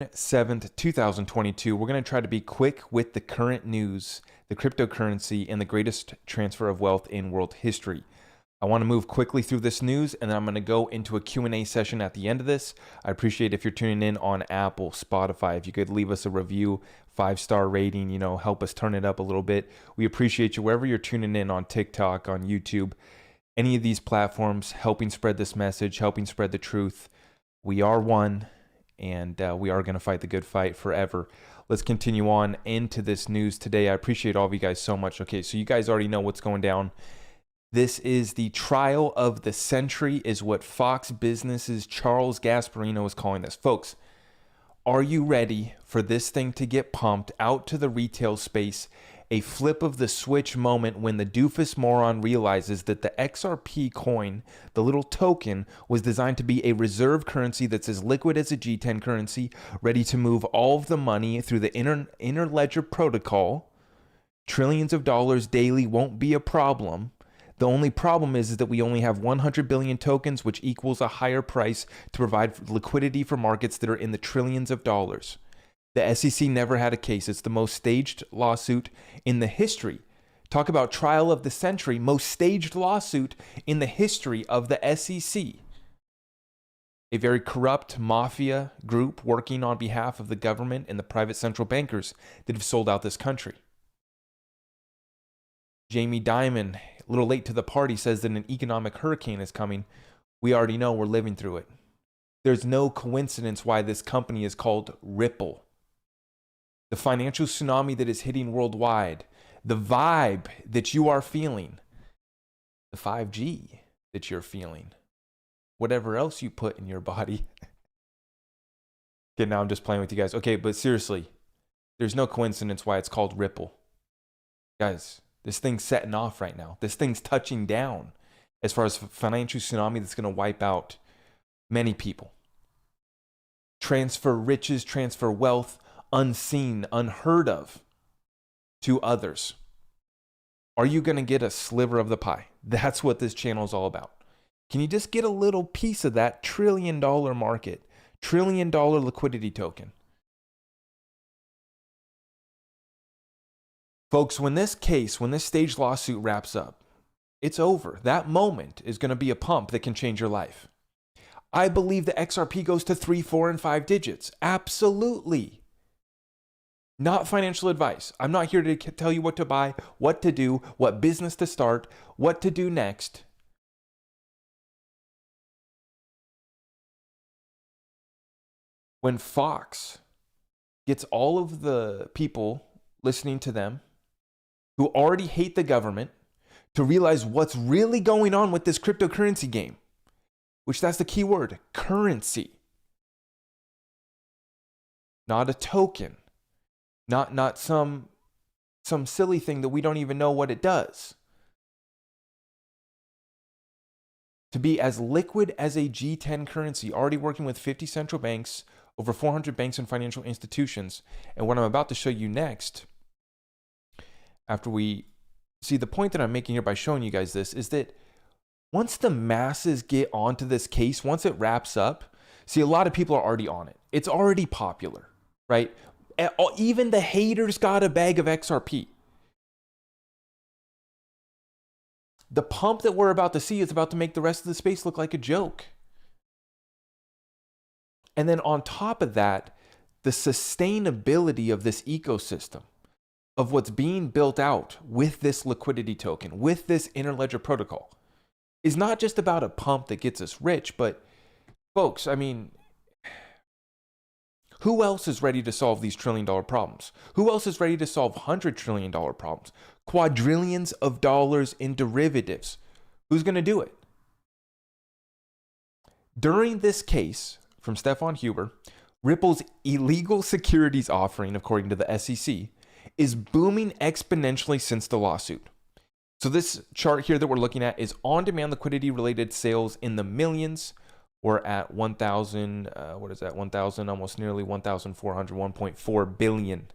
7th, 2022. We're going to try to be quick with the current news, the cryptocurrency, and the greatest transfer of wealth in world history. I want to move quickly through this news, and then I'm going to go into a Q&A session at the end of this. I appreciate if you're tuning in on Apple, Spotify, if you could leave us a review, 5-star rating, help us turn it up a little bit. We appreciate you wherever you're tuning in, on TikTok, on YouTube, any of these platforms, helping spread this message, helping spread the truth. We are one. And we are going to fight the good fight forever. Let's continue on into this news today. I appreciate all of you guys so much. Okay, so you guys already know what's going down. This is the trial of the century, is what Fox Business's Charles Gasparino is calling this. Folks, are you ready for this thing to get pumped out to the retail space? A flip of the switch moment when the doofus moron realizes that the XRP coin, the little token, was designed to be a reserve currency that's as liquid as a G10 currency, ready to move all of the money through the Interledger protocol. Trillions of dollars daily won't be a problem. The only problem is that we only have 100 billion tokens, which equals a higher price to provide liquidity for markets that are in the trillions of dollars. The SEC never had a case. It's the most staged lawsuit in the history. Talk about trial of the century, most staged lawsuit in the history of the SEC. A very corrupt mafia group working on behalf of the government and the private central bankers that have sold out this country. Jamie Dimon, a little late to the party, says that an economic hurricane is coming. We already know, we're living through it. There's no coincidence why this company is called Ripple. The financial tsunami that is hitting worldwide, the vibe that you are feeling, the 5G that you're feeling, whatever else you put in your body. Okay, now I'm just playing with you guys. Okay, but seriously, there's no coincidence why it's called Ripple. Guys, this thing's setting off right now. This thing's touching down as far as financial tsunami that's going to wipe out many people. Transfer riches, transfer wealth, unseen, unheard of to others. Are you going to get a sliver of the pie? That's what this channel is all about. Can you just get a little piece of that $1 trillion market, $1 trillion liquidity token? Folks, when this staged lawsuit wraps up, it's over. That moment is going to be a pump that can change your life. I believe the XRP goes to 3, 4, and 5 digits. Absolutely. Not financial advice. I'm not here to tell you what to buy, what to do, what business to start, what to do next. When Fox gets all of the people listening to them who already hate the government to realize what's really going on with this cryptocurrency game, which that's the key word, currency. Not a token. Not some silly thing that we don't even know what it does. To be as liquid as a G10 currency, already working with 50 central banks, over 400 banks and financial institutions. And what I'm about to show you next, after we see the point that I'm making here by showing you guys this, is that once the masses get onto this case, once it wraps up, see, a lot of people are already on it. It's already popular, right? Even the haters got a bag of XRP. The pump that we're about to see is about to make the rest of the space look like a joke. And then on top of that, the sustainability of this ecosystem, of what's being built out with this liquidity token, with this Interledger protocol, is not just about a pump that gets us rich, but folks, I mean, who else is ready to solve these $1 trillion problems? Who else is ready to solve $100 trillion problems? Quadrillions of dollars in derivatives. Who's going to do it? During this case from Stefan Huber, Ripple's illegal securities offering, according to the SEC, is booming exponentially since the lawsuit. So this chart here that we're looking at is on-demand liquidity related sales in the millions. We're at 1,000, what is that? 1,000, almost nearly 1,400, 1.4 billion.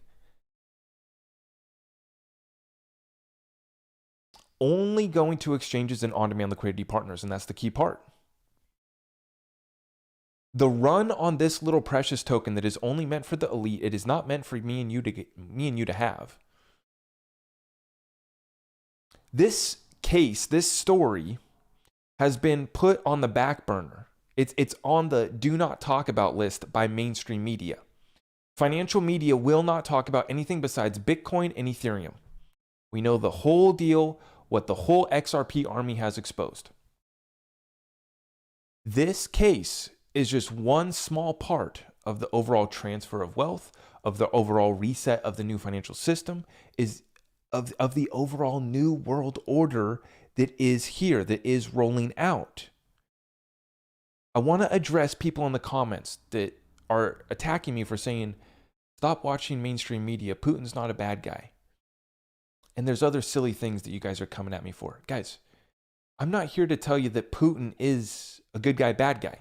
Only going to exchanges and on-demand liquidity partners, and that's the key part. The run on this little precious token that is only meant for the elite, it is not meant for me and you to have. This case, this story has been put on the back burner. It's on the do not talk about list by mainstream media. Financial media will not talk about anything besides Bitcoin and Ethereum. We know the whole deal, what the whole XRP army has exposed. This case is just one small part of the overall transfer of wealth, of the overall reset of the new financial system, is of the overall new world order that is here, that is rolling out. I want to address people in the comments that are attacking me for saying, stop watching mainstream media. Putin's not a bad guy. And there's other silly things that you guys are coming at me for. Guys, I'm not here to tell you that Putin is a good guy, bad guy.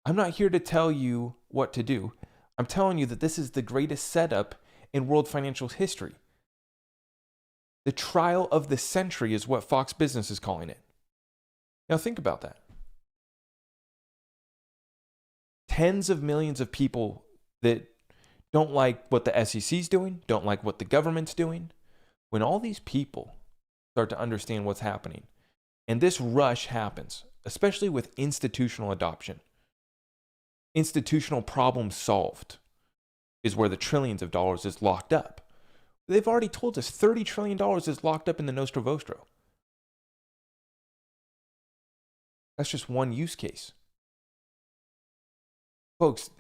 I'm not here to tell you what to do. I'm telling you that this is the greatest setup in world financial history. The trial of the century is what Fox Business is calling it. Now think about that. Tens of millions of people that don't like what the SEC's doing, don't like what the government's doing. When all these people start to understand what's happening, and this rush happens, especially with institutional adoption, institutional problem solved is where the trillions of dollars is locked up. They've already told us $30 trillion is locked up in the Nostro Vostro. That's just one use case. Folks,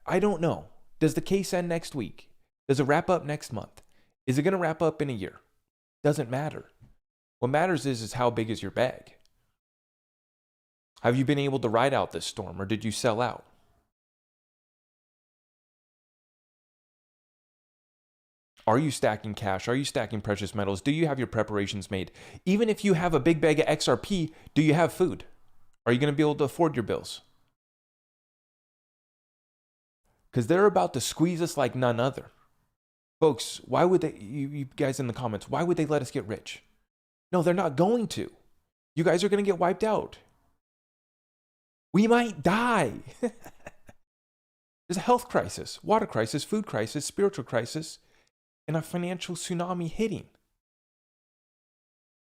I don't know. Does the case end next week? Does it wrap up next month? Is it going to wrap up in a year? Doesn't matter. What matters is how big is your bag? Have you been able to ride out this storm, or did you sell out? Are you stacking cash? Are you stacking precious metals? Do you have your preparations made? Even if you have a big bag of XRP, do you have food? Are you going to be able to afford your bills? Because they're about to squeeze us like none other. Folks, why would they, you guys in the comments, why would they let us get rich? No, they're not going to. You guys are going to get wiped out. We might die. There's a health crisis, water crisis, food crisis, spiritual crisis, and a financial tsunami hitting.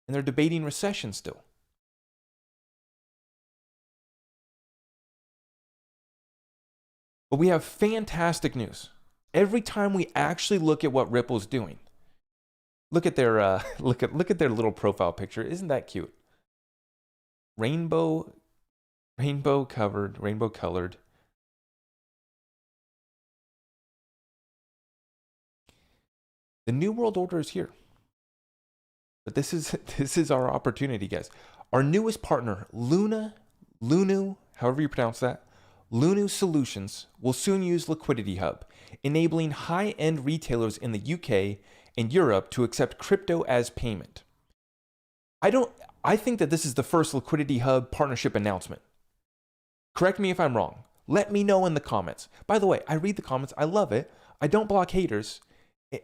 And they're debating recession still. But we have fantastic news. Every time we actually look at what Ripple's doing, look at their look at their little profile picture. Isn't that cute? Rainbow colored. The new world order is here. But this is our opportunity, guys. Our newest partner, Lunu, however you pronounce that, Lunu Solutions will soon use Liquidity Hub, enabling high-end retailers in the UK and Europe to accept crypto as payment. I think that this is the first Liquidity Hub partnership announcement. Correct me if I'm wrong. Let me know in the comments. By the way, I read the comments. I love it. I don't block haters.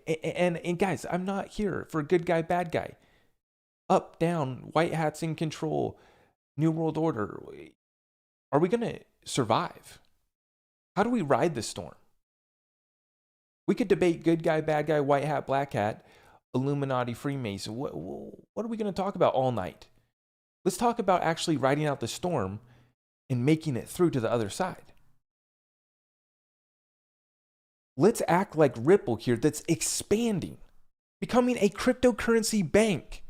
And guys, I'm not here for good guy, bad guy. Up, down, white hats in control, new world order. Are we going to survive? How do we ride this storm? We could debate good guy, bad guy, white hat, black hat, Illuminati, Freemason. What are we going to talk about all night? Let's talk about actually riding out the storm and making it through to the other side. Let's act like Ripple here that's expanding, becoming a cryptocurrency bank.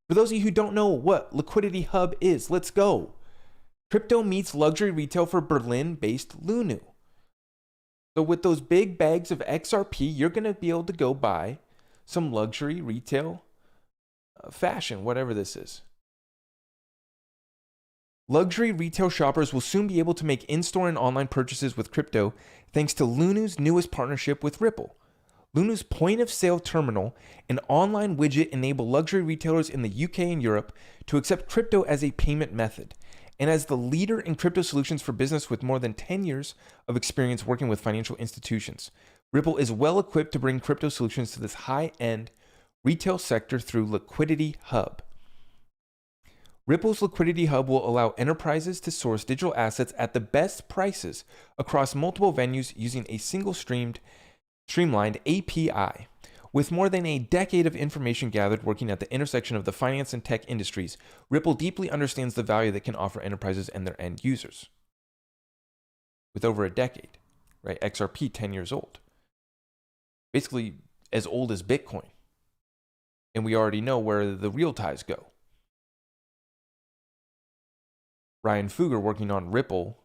For those of you who don't know what Liquidity Hub is, let's go. Crypto meets luxury retail for Berlin-based Lunu. So with those big bags of XRP, you're going to be able to go buy some luxury retail fashion, whatever this is. Luxury retail shoppers will soon be able to make in-store and online purchases with crypto thanks to Lunu's newest partnership with Ripple. Lunu's point-of-sale terminal and online widget enable luxury retailers in the UK and Europe to accept crypto as a payment method. And as the leader in crypto solutions for business with more than 10 years of experience working with financial institutions, Ripple is well equipped to bring crypto solutions to this high-end retail sector through Liquidity Hub. Ripple's Liquidity Hub will allow enterprises to source digital assets at the best prices across multiple venues using a single streamlined API. With more than a decade of information gathered working at the intersection of the finance and tech industries, Ripple deeply understands the value that can offer enterprises and their end users. With over a decade, right? XRP 10 years old. Basically as old as Bitcoin. And we already know where the real ties go. Ryan Fugger working on Ripple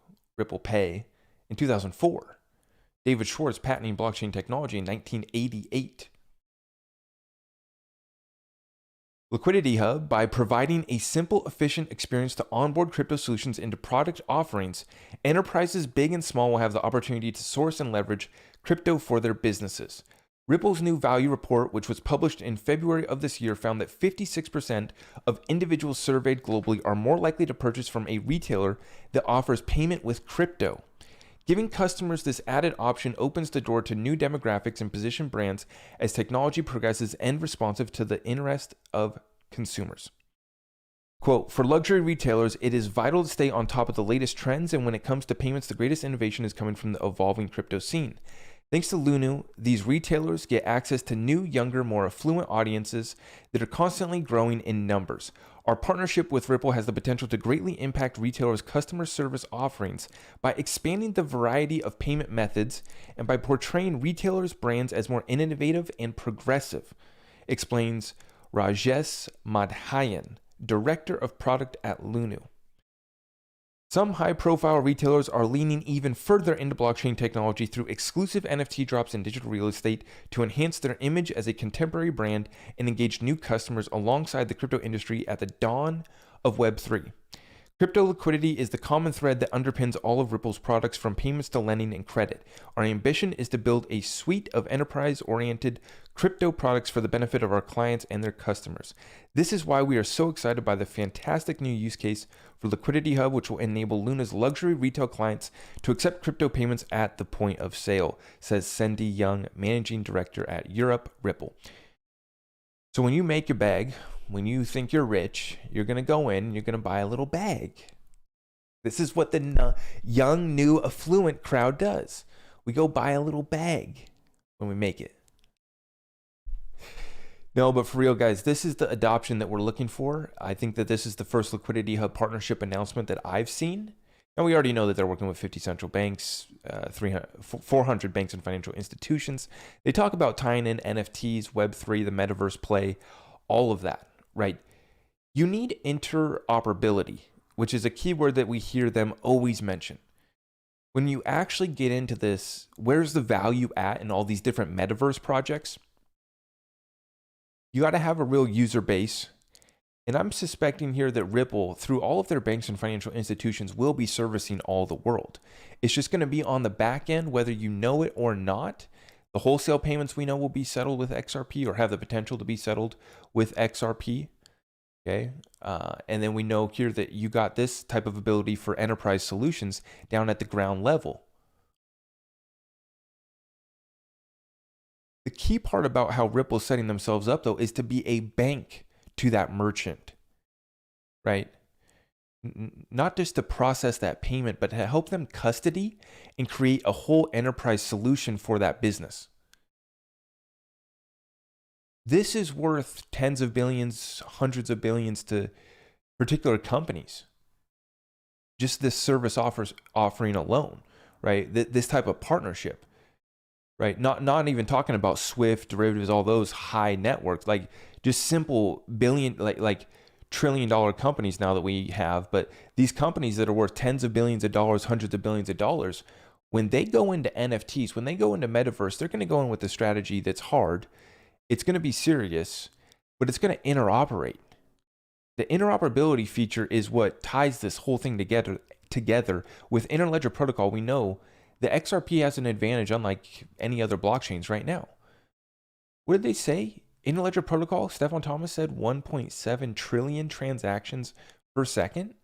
Pay in 2004. David Schwartz patenting blockchain technology in 1988. Liquidity Hub, by providing a simple, efficient experience to onboard crypto solutions into product offerings, enterprises big and small will have the opportunity to source and leverage crypto for their businesses. Ripple's new value report, which was published in February of this year, found that 56% of individuals surveyed globally are more likely to purchase from a retailer that offers payment with crypto. Giving customers this added option opens the door to new demographics and position brands as technology progresses and responsive to the interest of consumers. Quote, for luxury retailers, it is vital to stay on top of the latest trends, and when it comes to payments, the greatest innovation is coming from the evolving crypto scene. Thanks to Lunu, these retailers get access to new, younger, more affluent audiences that are constantly growing in numbers. Our partnership with Ripple has the potential to greatly impact retailers' customer service offerings by expanding the variety of payment methods and by portraying retailers' brands as more innovative and progressive, explains Rajesh Madhayan, Director of Product at Lunu. Some high-profile retailers are leaning even further into blockchain technology through exclusive NFT drops in digital real estate to enhance their image as a contemporary brand and engage new customers alongside the crypto industry at the dawn of Web3. Crypto liquidity is the common thread that underpins all of Ripple's products, from payments to lending and credit. Our ambition is to build a suite of enterprise-oriented crypto products for the benefit of our clients and their customers. This is why we are so excited by the fantastic new use case for Liquidity Hub, which will enable Luna's luxury retail clients to accept crypto payments at the point of sale, says Cindy Young, Managing Director at Europe Ripple. So when you make your bag, when you think you're rich, you're going to go in, you're going to buy a little bag. This is what the young, new, affluent crowd does. We go buy a little bag when we make it. No, but for real, guys, this is the adoption that we're looking for. I think that this is the first Liquidity Hub partnership announcement that I've seen. And we already know that they're working with 50 central banks, 400 banks and financial institutions. They talk about tying in NFTs, Web3, the metaverse play, all of that, right? You need interoperability, which is a keyword that we hear them always mention. When you actually get into this, where's the value at in all these different metaverse projects? You got to have a real user base. And I'm suspecting here that Ripple, through all of their banks and financial institutions, will be servicing all the world. It's just going to be on the back end, whether you know it or not. The wholesale payments we know will be settled with XRP, or have the potential to be settled with XRP. Okay. And then we know here that you got this type of ability for enterprise solutions down at the ground level. The key part about how Ripple's setting themselves up, though, is to be a bank to that merchant, right? Not just to process that payment, but to help them custody and create a whole enterprise solution for that business. This is worth tens of billions, hundreds of billions to particular companies. Just this service offering alone, right? This type of partnership. Right, not even talking about Swift, derivatives, all those high networks, like just simple billion, like trillion-dollar companies now that we have. But these companies that are worth tens of billions of dollars, hundreds of billions of dollars, when they go into NFTs, when they go into metaverse, they're going to go in with a strategy that's hard. It's going to be serious, but it's going to interoperate. The interoperability feature is what ties this whole thing together. With Interledger protocol, we know the XRP has an advantage unlike any other blockchains right now. What did they say? Interledger protocol, Stefan Thomas said 1.7 trillion transactions per second.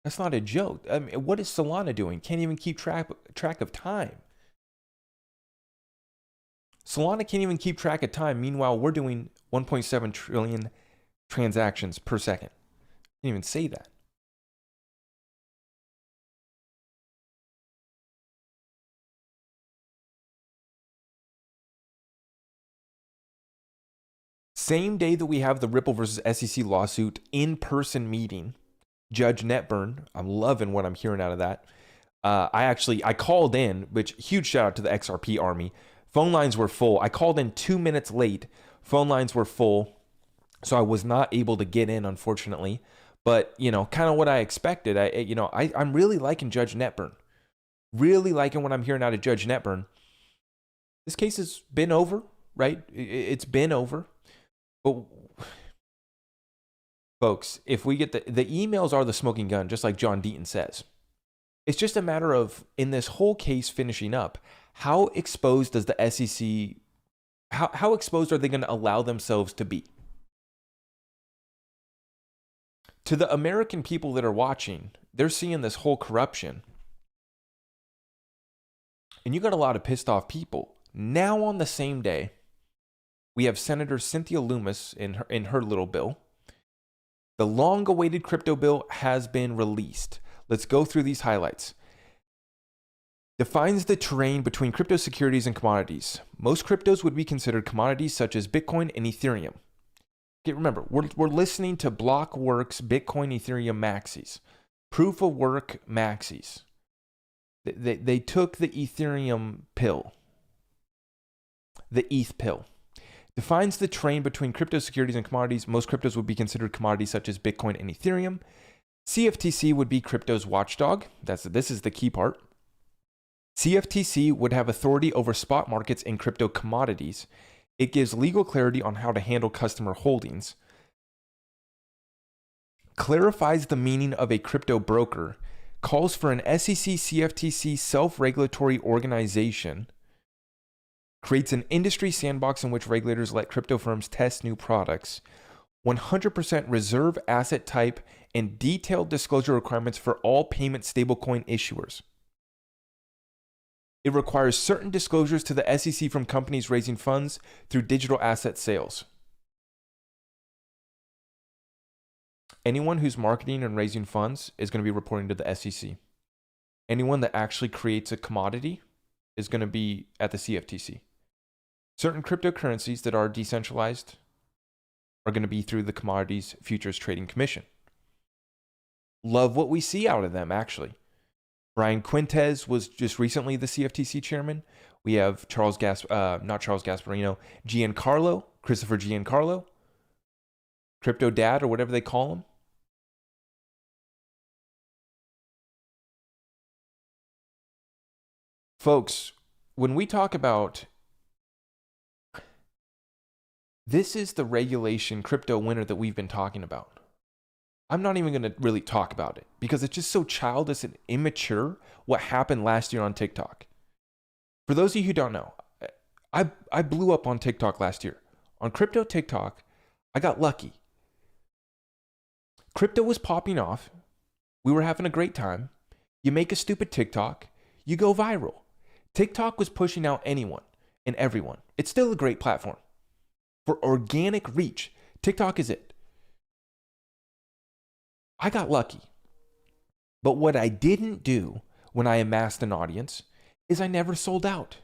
That's not a joke. I mean, what is Solana doing? Can't even keep track of time. Solana can't even keep track of time. Meanwhile, we're doing 1.7 trillion transactions per second. Can't even say that. Same day that we have the Ripple versus SEC lawsuit in-person meeting, Judge Netburn, I'm loving what I'm hearing out of that. I called in, which huge shout out to the XRP army. Phone lines were full. I called in 2 minutes late. Phone lines were full. So I was not able to get in, unfortunately. But, kind of what I expected. I'm really liking Judge Netburn. Really liking what I'm hearing out of Judge Netburn. This case has been over, right? It's been over. But folks, if we get the emails are the smoking gun, just like John Deaton says. It's just a matter of, in this whole case finishing up, how exposed does the SEC, how exposed are they going to allow themselves to be? To the American people that are watching, they're seeing this whole corruption. And you got a lot of pissed off people. Now on the same day, we have Senator Cynthia Lummis in her little bill. The long-awaited crypto bill has been released. Let's go through these highlights. Defines the terrain between crypto securities and commodities. Most cryptos would be considered commodities such as Bitcoin and Ethereum. Okay, remember, we're listening to Blockworks, Bitcoin, Ethereum maxis. Proof of work maxis. They took the Ethereum pill. The ETH pill. Defines the terrain between crypto securities and commodities. Most cryptos would be considered commodities such as Bitcoin and Ethereum. CFTC would be crypto's watchdog. This is the key part. CFTC would have authority over spot markets and crypto commodities. It gives legal clarity on how to handle customer holdings. Clarifies the meaning of a crypto broker. Calls for an SEC CFTC self-regulatory organization. Creates an industry sandbox in which regulators let crypto firms test new products. 100% reserve asset type and detailed disclosure requirements for all payment stablecoin issuers. It requires certain disclosures to the SEC from companies raising funds through digital asset sales. Anyone who's marketing and raising funds is going to be reporting to the SEC. Anyone that actually creates a commodity is going to be at the CFTC. Certain cryptocurrencies that are decentralized are going to be through the Commodities Futures Trading Commission. Love what we see out of them, actually. Brian Quintez was just recently the CFTC chairman. We have Giancarlo, Christopher Giancarlo, Crypto Dad, or whatever they call him. Folks, when we talk about this is the regulation crypto winter that we've been talking about. I'm not even going to really talk about it because it's just so childish and immature what happened last year on TikTok. For those of you who don't know, I blew up on TikTok last year. On crypto TikTok, I got lucky. Crypto was popping off. We were having a great time. You make a stupid TikTok, you go viral. TikTok was pushing out anyone and everyone. It's still a great platform. For organic reach, TikTok is it. I got lucky. But what I didn't do when I amassed an audience is I never sold out.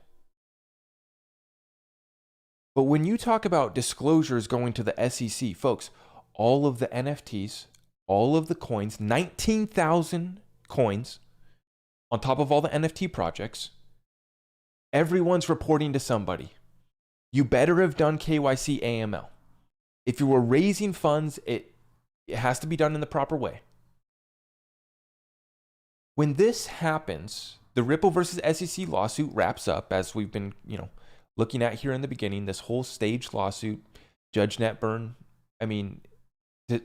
But when you talk about disclosures going to the SEC, folks, all of the NFTs, all of the coins, 19,000 coins on top of all the NFT projects, everyone's reporting to somebody. You better have done KYC AML. If you were raising funds, it has to be done in the proper way. When this happens, the Ripple versus SEC lawsuit wraps up, as we've been, looking at here in the beginning, this whole staged lawsuit. Judge Netburn, to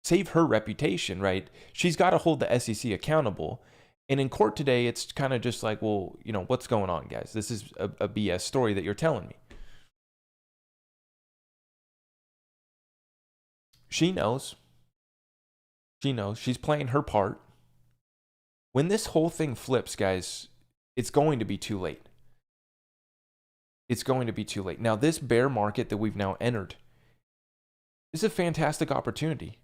save her reputation, right? She's got to hold the SEC accountable. And in court today, it's kind of just like, well, what's going on, guys? This is a BS story that you're telling me. She knows. She knows. She's playing her part. When this whole thing flips, guys, it's going to be too late. It's going to be too late. Now, this bear market that we've now entered is a fantastic opportunity.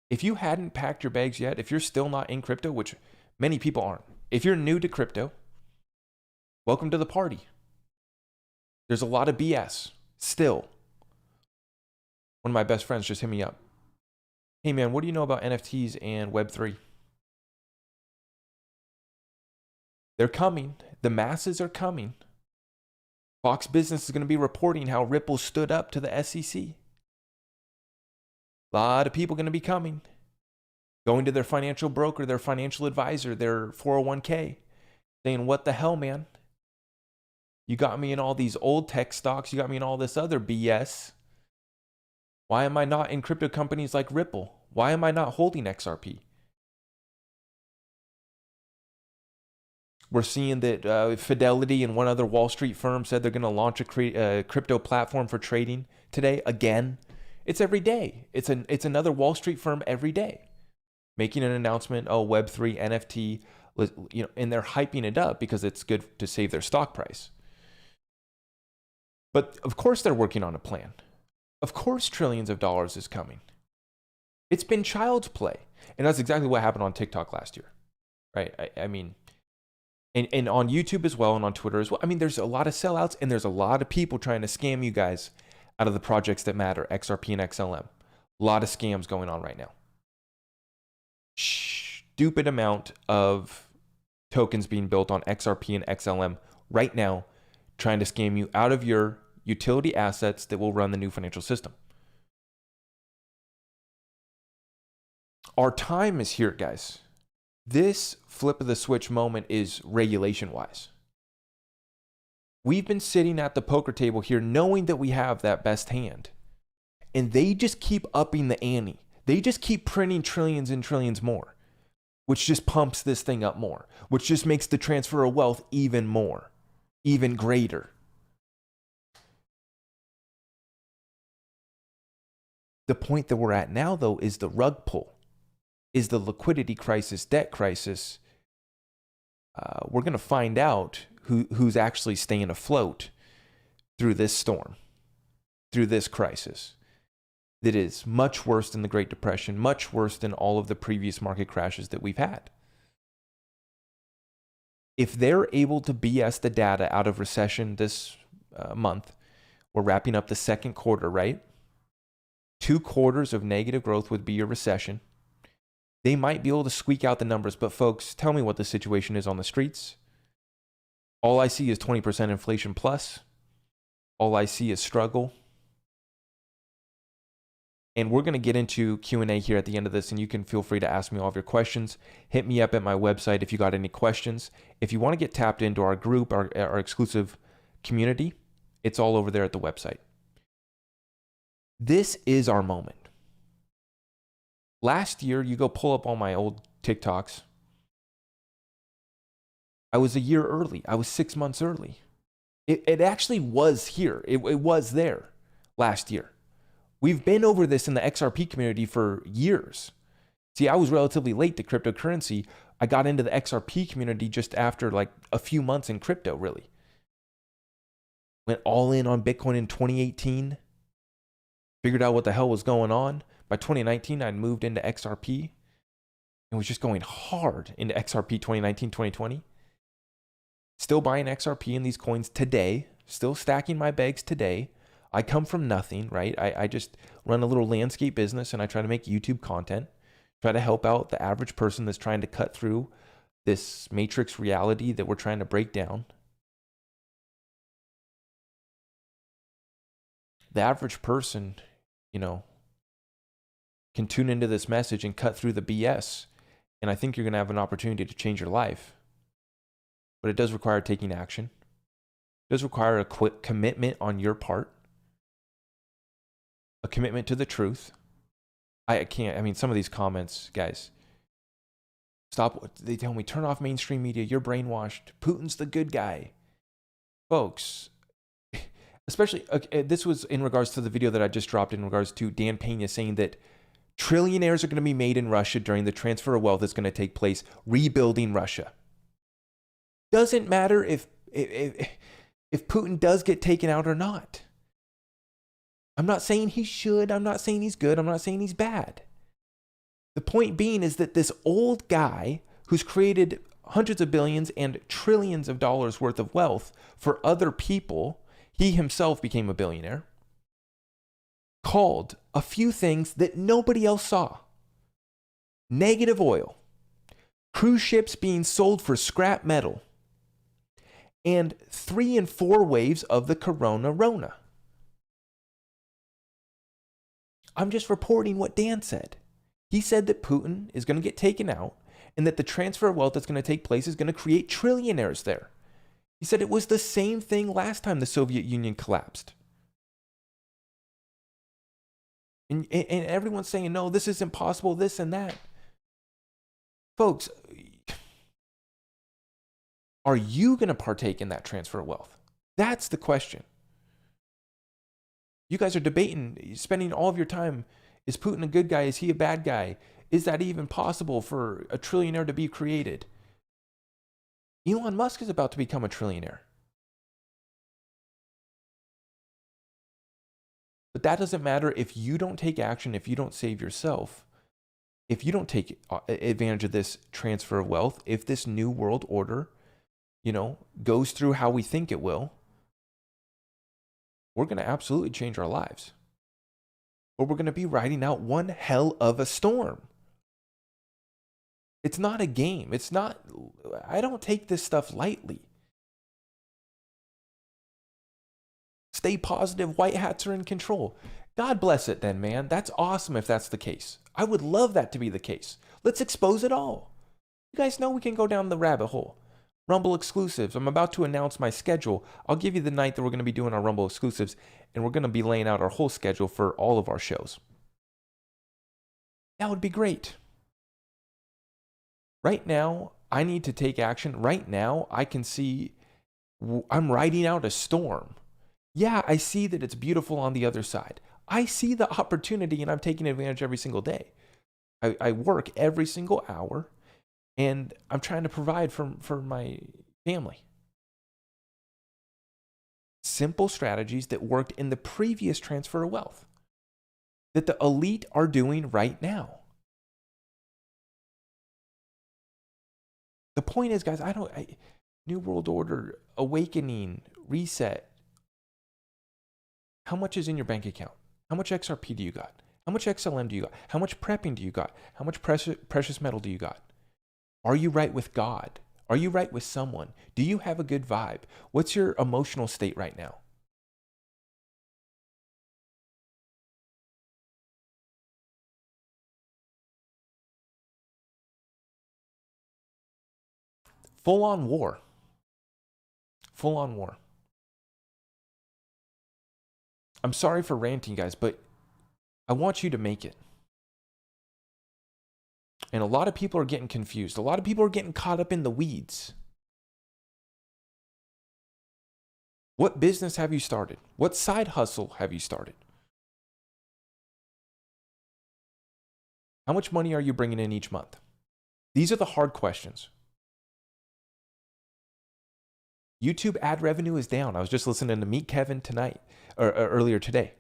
If you hadn't packed your bags yet, if you're still not in crypto, which many people aren't, if you're new to crypto, welcome to the party. There's a lot of BS still. One of my best friends just hit me up. Hey man, what do you know about NFTs and Web3? They're coming. The masses are coming. Fox Business is going to be reporting how Ripple stood up to the SEC. A lot of people going to be coming, going to their financial broker, their financial advisor, their 401k, saying, what the hell, man? You got me in all these old tech stocks. You got me in all this other BS. Why am I not in crypto companies like Ripple? Why am I not holding XRP? We're seeing that Fidelity and one other Wall Street firm said they're going to launch a crypto platform for trading today again. It's every day. It's another Wall Street firm every day making an announcement. Oh, Web3, NFT, and they're hyping it up because it's good to save their stock price. But of course they're working on a plan. Of course trillions of dollars is coming. It's been child's play. And that's exactly what happened on TikTok last year, right? I mean, and on YouTube as well and on Twitter as well. I mean, there's a lot of sellouts and there's a lot of people trying to scam you guys out of the projects that matter, XRP and XLM. A lot of scams going on right now. Stupid amount of tokens being built on XRP and XLM right now, trying to scam you out of your utility assets that will run the new financial system. Our time is here, guys. This flip of the switch moment is regulation wise. We've been sitting at the poker table here knowing that we have that best hand. And they just keep upping the ante. They just keep printing trillions and trillions more, which just pumps this thing up more, which just makes the transfer of wealth even more, even greater. The point that we're at now, though, is the rug pull, is the liquidity crisis, debt crisis. We're going to find out who's actually staying afloat through this storm, through this crisis that is much worse than the Great Depression, much worse than all of the previous market crashes that we've had. If they're able to BS the data out of recession this month, we're wrapping up the second quarter, right? 2 quarters of negative growth would be your recession. They might be able to squeak out the numbers, but folks, tell me what the situation is on the streets. All I see is 20% inflation plus. All I see is struggle. And we're going to get into Q&A here at the end of this, and you can feel free to ask me all of your questions. Hit me up at my website if you got any questions. If you want to get tapped into our group, our exclusive community, it's all over there at the website. This is our moment. Last year, you go pull up all my old TikToks. I was a year early. I was 6 months early. It actually was here. It was there last year. We've been over this in the XRP community for years. See, I was relatively late to cryptocurrency. I got into the XRP community just after like a few months in crypto, really. Went all in on Bitcoin in 2018. Figured out what the hell was going on. By 2019, I'd moved into XRP and was just going hard into XRP 2019, 2020. Still buying XRP in these coins today. Still stacking my bags today. I come from nothing, right? I just run a little landscape business and I try to make YouTube content. Try to help out the average person that's trying to cut through this matrix reality that we're trying to break down. The average person, can tune into this message and cut through the BS. And I think you're going to have an opportunity to change your life. But it does require taking action. It does require a quick commitment on your part. A commitment to the truth. Some of these comments, guys, stop. They tell me, turn off mainstream media. You're brainwashed. Putin's the good guy. Folks, especially, this was in regards to the video that I just dropped in regards to Dan Pena saying that trillionaires are going to be made in Russia during the transfer of wealth that's going to take place, rebuilding Russia. Doesn't matter if Putin does get taken out or not. I'm not saying he should. I'm not saying he's good. I'm not saying he's bad. The point being is that this old guy who's created hundreds of billions and trillions of dollars worth of wealth for other people, he himself became a billionaire, called a few things that nobody else saw. Negative oil, cruise ships being sold for scrap metal, and 3 and 4 waves of the Corona. I'm just reporting what Dan said. He said that Putin is going to get taken out and that the transfer of wealth that's going to take place is going to create trillionaires there. He said it was the same thing last time the Soviet Union collapsed. And everyone's saying, no, this is impossible, this and that. Folks, are you going to partake in that transfer of wealth? That's the question. You guys are debating, spending all of your time, is Putin a good guy? Is he a bad guy? Is that even possible for a trillionaire to be created? Elon Musk is about to become a trillionaire. But that doesn't matter if you don't take action, if you don't save yourself, if you don't take advantage of this transfer of wealth, if this new world order, goes through how we think it will, we're going to absolutely change our lives. But we're going to be riding out one hell of a storm. It's not a game. I don't take this stuff lightly. Stay positive, white hats are in control. God bless it then, man. That's awesome if that's the case. I would love that to be the case. Let's expose it all. You guys know we can go down the rabbit hole. Rumble exclusives. I'm about to announce my schedule. I'll give you the night that we're going to be doing our Rumble exclusives, and we're going to be laying out our whole schedule for all of our shows. That would be great. Right now, I need to take action. Right now, I can see I'm riding out a storm. Yeah, I see that it's beautiful on the other side. I see the opportunity, and I'm taking advantage every single day. I work every single hour, and I'm trying to provide for my family. Simple strategies that worked in the previous transfer of wealth that the elite are doing right now. The point is, guys, New World Order, awakening, reset. How much is in your bank account? How much XRP do you got? How much XLM do you got? How much prepping do you got? How much precious metal do you got? Are you right with God? Are you right with someone? Do you have a good vibe? What's your emotional state right now? Full on war. Full on war. I'm sorry for ranting, guys, but I want you to make it. And a lot of people are getting confused. A lot of people are getting caught up in the weeds. What business have you started? What side hustle have you started? How much money are you bringing in each month? These are the hard questions. YouTube ad revenue is down. I was just listening to Meet Kevin tonight, or earlier today,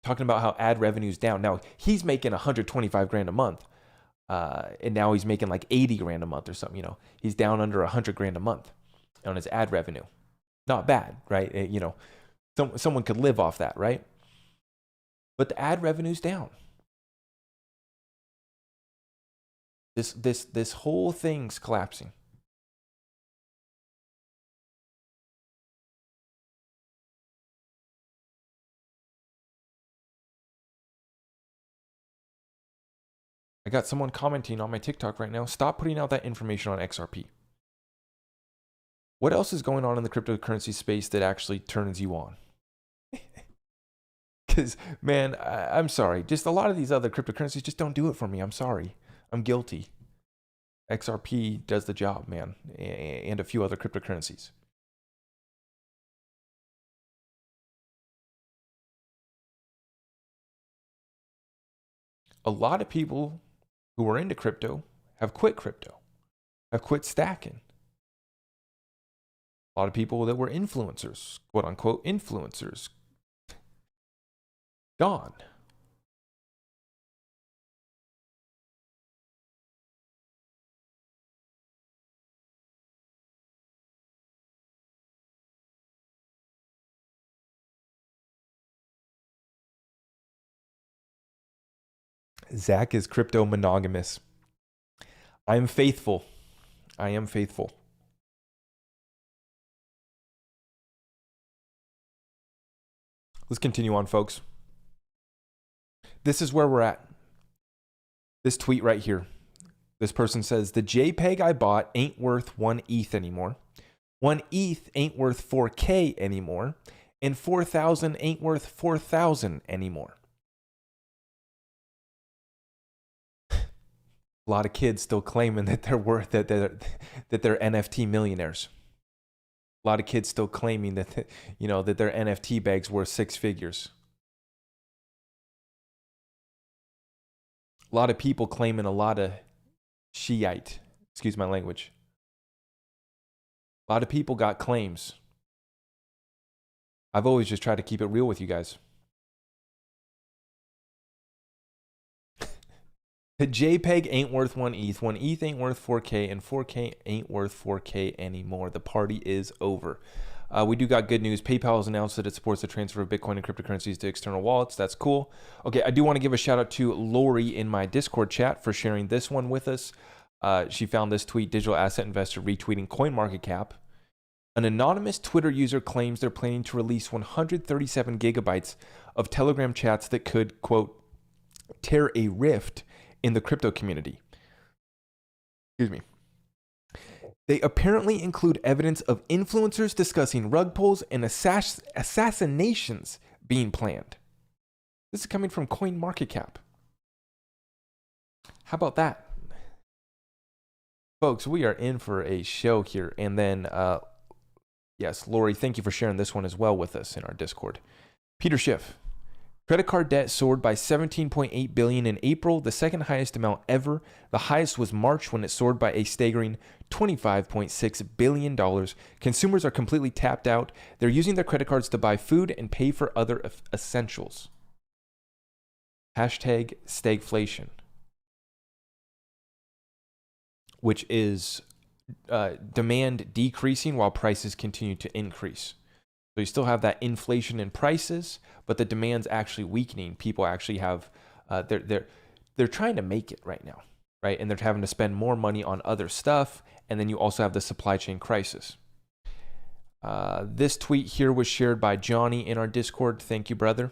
talking about how ad revenue is down. Now, he's making 125 grand a month, and now he's making like 80 grand a month or something. He's down under 100 grand a month on his ad revenue. Not bad, right? Someone could live off that, right? But the ad revenue's down. This whole thing's collapsing. I got someone commenting on my TikTok right now. Stop putting out that information on XRP. What else is going on in the cryptocurrency space that actually turns you on? Because, man, I'm sorry. Just a lot of these other cryptocurrencies just don't do it for me. I'm sorry. I'm guilty. XRP does the job, man, and a few other cryptocurrencies. A lot of people who are into crypto, have quit stacking. A lot of people that were influencers, quote unquote influencers, gone. Zach is crypto monogamous. I am faithful. I am faithful. Let's continue on, folks. This is where we're at. This tweet right here. This person says, the JPEG I bought ain't worth 1 ETH anymore. 1 ETH ain't worth 4K anymore. And 4,000 ain't worth 4,000 anymore. A lot of kids still claiming that they're worth that they're NFT millionaires. A lot of kids still claiming that that their NFT bag's worth 6 figures. A lot of people claiming a lot of Shiite. Excuse my language. A lot of people got claims. I've always just tried to keep it real with you guys. The JPEG ain't worth 1 ETH. 1 ETH ain't worth 4K, and 4K ain't worth 4K anymore. The party is over. We do got good news. PayPal has announced that it supports the transfer of Bitcoin and cryptocurrencies to external wallets. That's cool. Okay, I do want to give a shout out to Lori in my Discord chat for sharing this one with us. She found this tweet, digital asset investor retweeting CoinMarketCap. An anonymous Twitter user claims they're planning to release 137 gigabytes of Telegram chats that could, quote, tear a rift in the crypto community. Excuse me. They apparently include evidence of influencers discussing rug pulls and assassinations being planned. This is coming from CoinMarketCap. How about that? Folks, we are in for a show here. And then, yes, Lori, thank you for sharing this one as well with us in our Discord. Peter Schiff. Credit card debt soared by $17.8 billion in April, the second highest amount ever. The highest was March when it soared by a staggering $25.6 billion. Consumers are completely tapped out. They're using their credit cards to buy food and pay for other essentials. Hashtag stagflation, which is demand decreasing while prices continue to increase. So you still have that inflation in prices, but the demand's actually weakening. People actually have, they're trying to make it right now, right? And they're having to spend more money on other stuff. And then you also have the supply chain crisis. This tweet here was shared by Johnny in our Discord. Thank you, brother.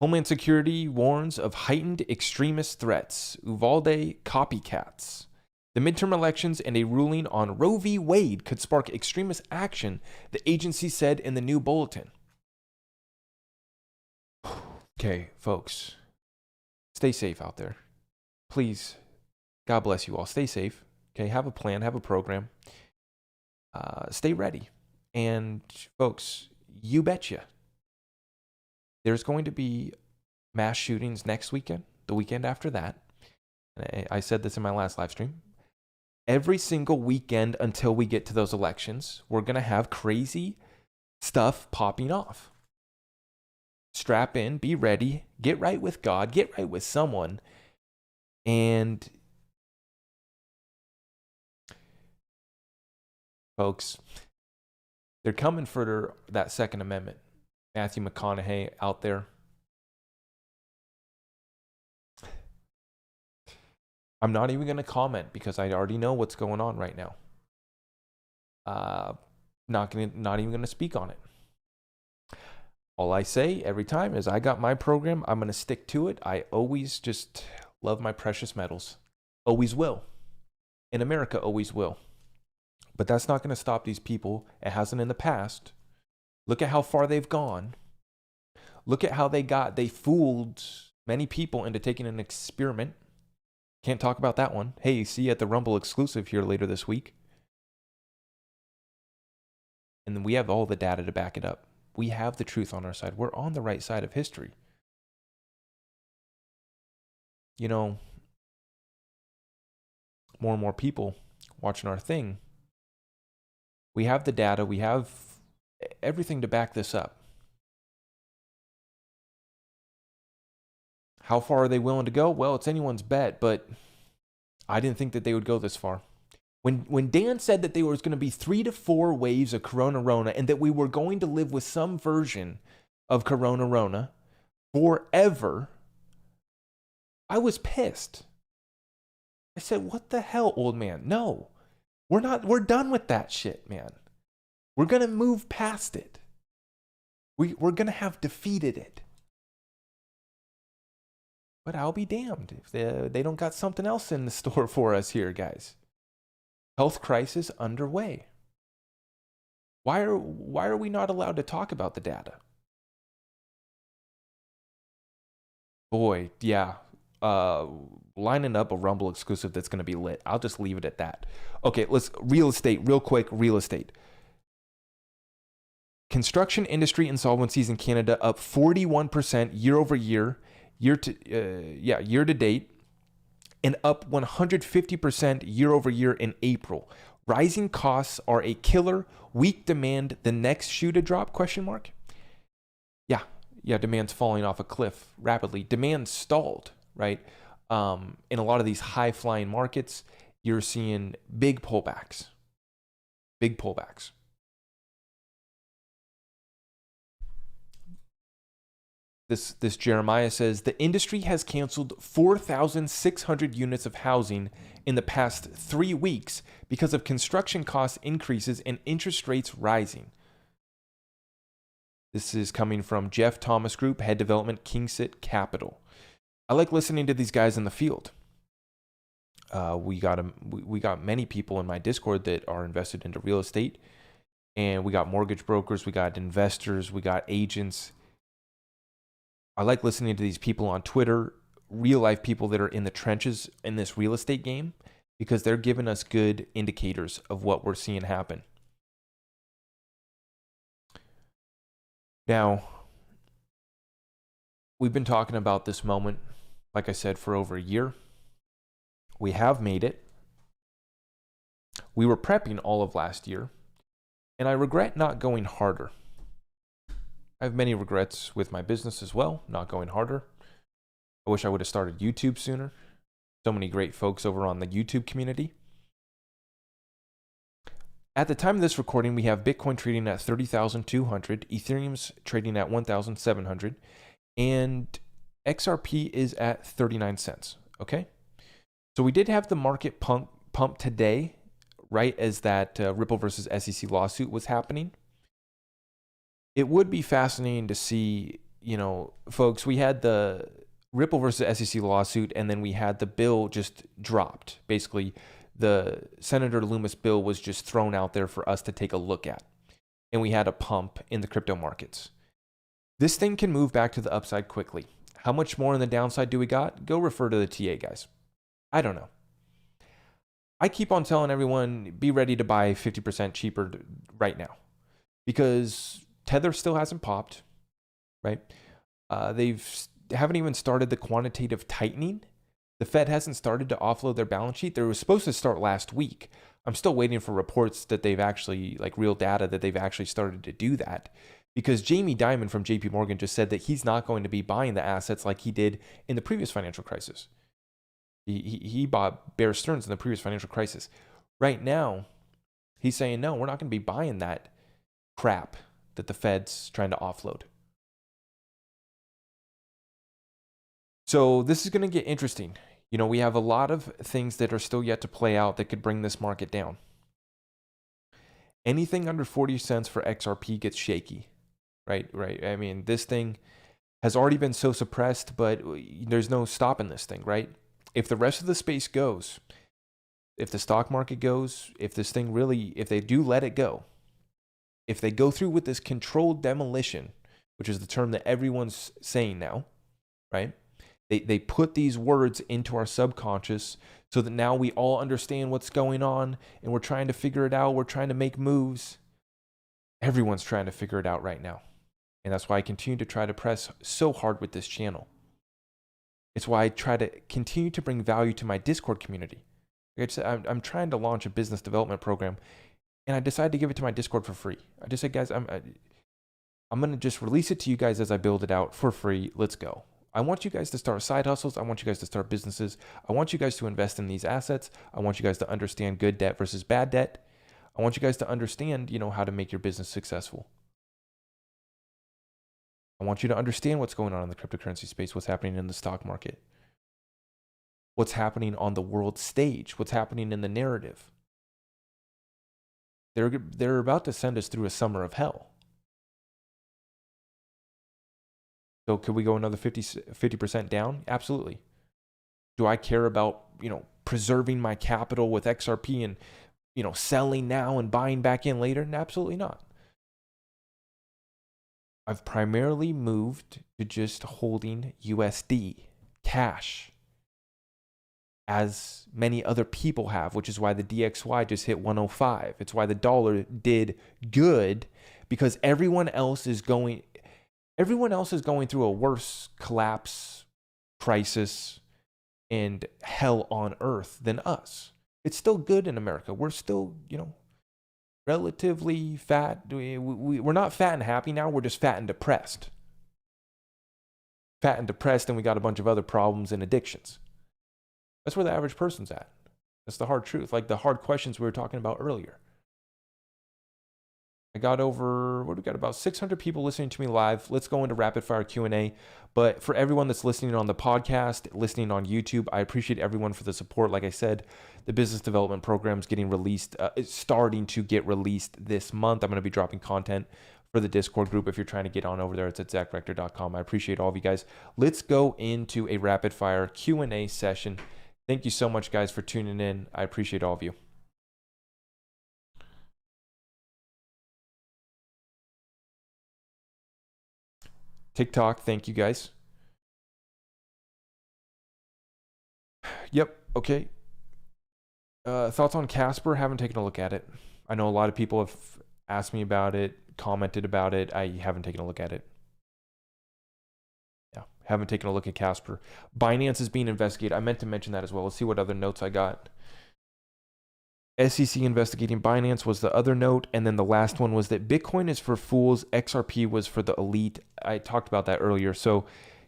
Homeland Security warns of heightened extremist threats. Uvalde copycats. The midterm elections and a ruling on Roe v. Wade could spark extremist action, the agency said in the new bulletin. Okay, folks, stay safe out there. Please, God bless you all. Stay safe. Okay, have a plan, have a program. Stay ready. And folks, you betcha. There's going to be mass shootings next weekend, the weekend after that. And I said this in my last live stream. Every single weekend until we get to those elections, we're going to have crazy stuff popping off. Strap in, be ready, get right with God, get right with someone. And folks, they're coming for that Second Amendment. Matthew McConaughey out there. I'm not even going to comment because I already know what's going on right now. Not even going to speak on it. All I say every time is I got my program. I'm going to stick to it. I always just love my precious metals. Always will. In America, always will. But that's not going to stop these people. It hasn't in the past. Look at how far they've gone. Look at how they fooled many people into taking an experiment. Can't talk about that one. Hey, see you at the Rumble exclusive here later this week. And then we have all the data to back it up. We have the truth on our side. We're on the right side of history. You know, more and more people watching our thing. We have the data. We have everything to back this up. How far are they willing to go? Well, it's anyone's bet, but I didn't think that they would go this far. When Dan said that there was going to be 3 to 4 waves of Corona and that we were going to live with some version of Corona forever, I was pissed. I said, what the hell, old man? No, we're done with that shit, man. We're going to move past it. We're going to have defeated it. But I'll be damned if they don't got something else in the store for us here, guys. Health crisis underway. Why are we not allowed to talk about the data? Boy, yeah. Lining up a Rumble exclusive that's going to be lit. I'll just leave it at that. Okay, let's real estate real quick. Real estate. Construction industry insolvencies in Canada up 41% year over year, year to date, and up 150% year over year in April. Rising costs are a killer. Weak demand, the next shoe to drop? ? Yeah, demand's falling off a cliff rapidly. Demand stalled, right? In a lot of these high-flying markets, you're seeing big pullbacks. Big pullbacks. This Jeremiah says, the industry has canceled 4,600 units of housing in the past 3 weeks because of construction cost increases and interest rates rising. This is coming from Jeff Thomas Group, Head Development, Kingsit Capital. I like listening to these guys in the field. We got many people in my Discord that are invested into real estate, and we got mortgage brokers, we got investors, we got agents. I like listening to these people on Twitter, real life people that are in the trenches in this real estate game, because they're giving us good indicators of what we're seeing happen. Now, we've been talking about this moment, like I said, for over a year. We have made it. We were prepping all of last year, and I regret not going harder. I have many regrets with my business as well, not going harder. I wish I would have started YouTube sooner. So many great folks over on the YouTube community. At the time of this recording, we have Bitcoin trading at 30,200, Ethereum's trading at 1,700, and XRP is at 39 cents, okay? So we did have the market pump today, right as that Ripple versus SEC lawsuit was happening. It would be fascinating to see, folks, we had the Ripple versus SEC lawsuit, and then we had the bill just dropped. Basically, the Senator Loomis bill was just thrown out there for us to take a look at. And we had a pump in the crypto markets. This thing can move back to the upside quickly. How much more on the downside do we got? Go refer to the TA, guys. I don't know. I keep on telling everyone, be ready to buy 50% cheaper right now. Because Tether still hasn't popped, right? They haven't even started the quantitative tightening. The Fed hasn't started to offload their balance sheet. They were supposed to start last week. I'm still waiting for reports that they've actually, like real data, that they've actually started to do that. Because Jamie Dimon from JP Morgan just said that he's not going to be buying the assets like he did in the previous financial crisis. He bought Bear Stearns in the previous financial crisis. Right now, he's saying, no, we're not going to be buying that crap that the Fed's trying to offload. So this is going to get interesting. We have a lot of things that are still yet to play out that could bring this market down. Anything under 40 cents for XRP gets shaky, right? I mean, this thing has already been so suppressed, but there's no stopping this thing, right? If the rest of the space goes, if the stock market goes, if this thing really, if they do let it go, if they go through with this controlled demolition, which is the term that everyone's saying now, right? They put these words into our subconscious so that now we all understand what's going on and we're trying to figure it out. We're trying to make moves. Everyone's trying to figure it out right now. And that's why I continue to try to press so hard with this channel. It's why I try to continue to bring value to my Discord community. Like I said, I'm trying to launch a business development program, and I decided to give it to my Discord for free. I just said, guys, I'm going to just release it to you guys as I build it out for free. Let's go. I want you guys to start side hustles. I want you guys to start businesses. I want you guys to invest in these assets. I want you guys to understand good debt versus bad debt. I want you guys to understand, how to make your business successful. I want you to understand what's going on in the cryptocurrency space, what's happening in the stock market. what's happening on the world stage, what's happening in the narrative. They're about to send us through a summer of hell. So could we go another 50% down? Absolutely. Do I care about, preserving my capital with XRP and, selling now and buying back in later? Absolutely not. I've primarily moved to just holding USD cash, as many other people have, which is why the DXY just hit 105. It's why the dollar did good, because everyone else is going through a worse collapse, crisis, and hell on earth than us. It's still good in America. We're still, relatively fat. We're not fat and happy now. We're just fat and depressed. Fat and depressed, and we got a bunch of other problems and addictions. That's where the average person's at. That's the hard truth. Like the hard questions we were talking about earlier. I got about 600 people listening to me live. Let's go into rapid fire Q&A. But for everyone that's listening on the podcast, listening on YouTube, I appreciate everyone for the support. Like I said, the business development program is getting released. It's starting to get released this month. I'm going to be dropping content for the Discord group. If you're trying to get on over there, it's at zachrector.com. I appreciate all of you guys. Let's go into a rapid fire Q&A session. Thank you so much, guys, for tuning in. I appreciate all of you. TikTok, thank you guys. Yep, okay. Thoughts on Casper? Haven't taken a look at it. I know a lot of people have asked me about it, commented about it. I haven't taken a look at it. Yeah, haven't taken a look at Casper. Binance is being investigated. I meant to mention that as well. Let's see what other notes I got. SEC investigating Binance was the other note, and then the last one was that Bitcoin is for fools, XRP was for the elite. I talked about that earlier. So,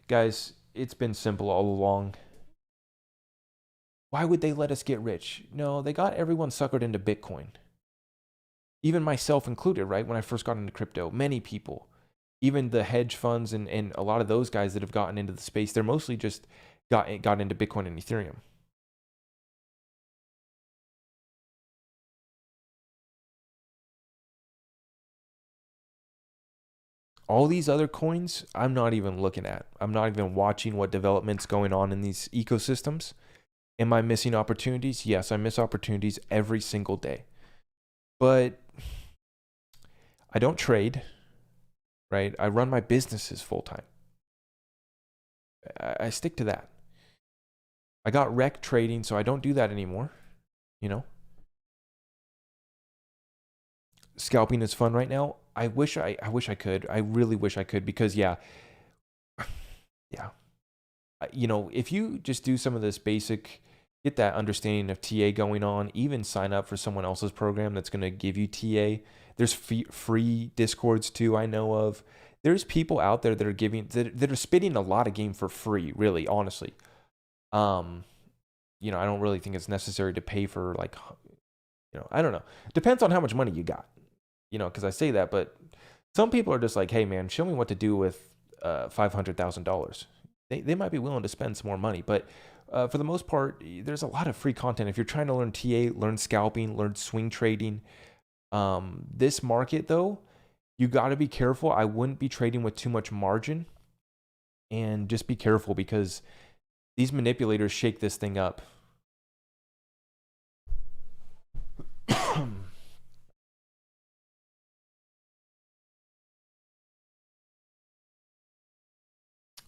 guys, it's been simple all along. Why would they let us get rich? No, they got everyone suckered into Bitcoin. Even myself included, right? When I first got into crypto, many people, even the hedge funds and a lot of those guys that have gotten into the space, they're mostly just got into Bitcoin and Ethereum. All these other coins, I'm not even looking at. I'm not even watching what development's going on in these ecosystems. Am I missing opportunities? Yes, I miss opportunities every single day. But I don't trade, right? I run my businesses full time. I stick to that. I got rec trading, so I don't do that anymore. Scalping is fun right now. I wish I could. I really wish I could, because yeah. If you just do some of this basic, get that understanding of TA going on, even sign up for someone else's program that's going to give you TA. There's free Discords too, I know of. There's people out there that are that are spitting a lot of game for free, really, honestly. I don't really think it's necessary to pay for, like, I don't know. Depends on how much money you got, because I say that, but some people are just like, hey man, show me what to do with $500,000. They might be willing to spend some more money, but for the most part, there's a lot of free content. If you're trying to learn TA, learn scalping, learn swing trading, this market though, you got to be careful. I wouldn't be trading with too much margin, and just be careful because these manipulators shake this thing up.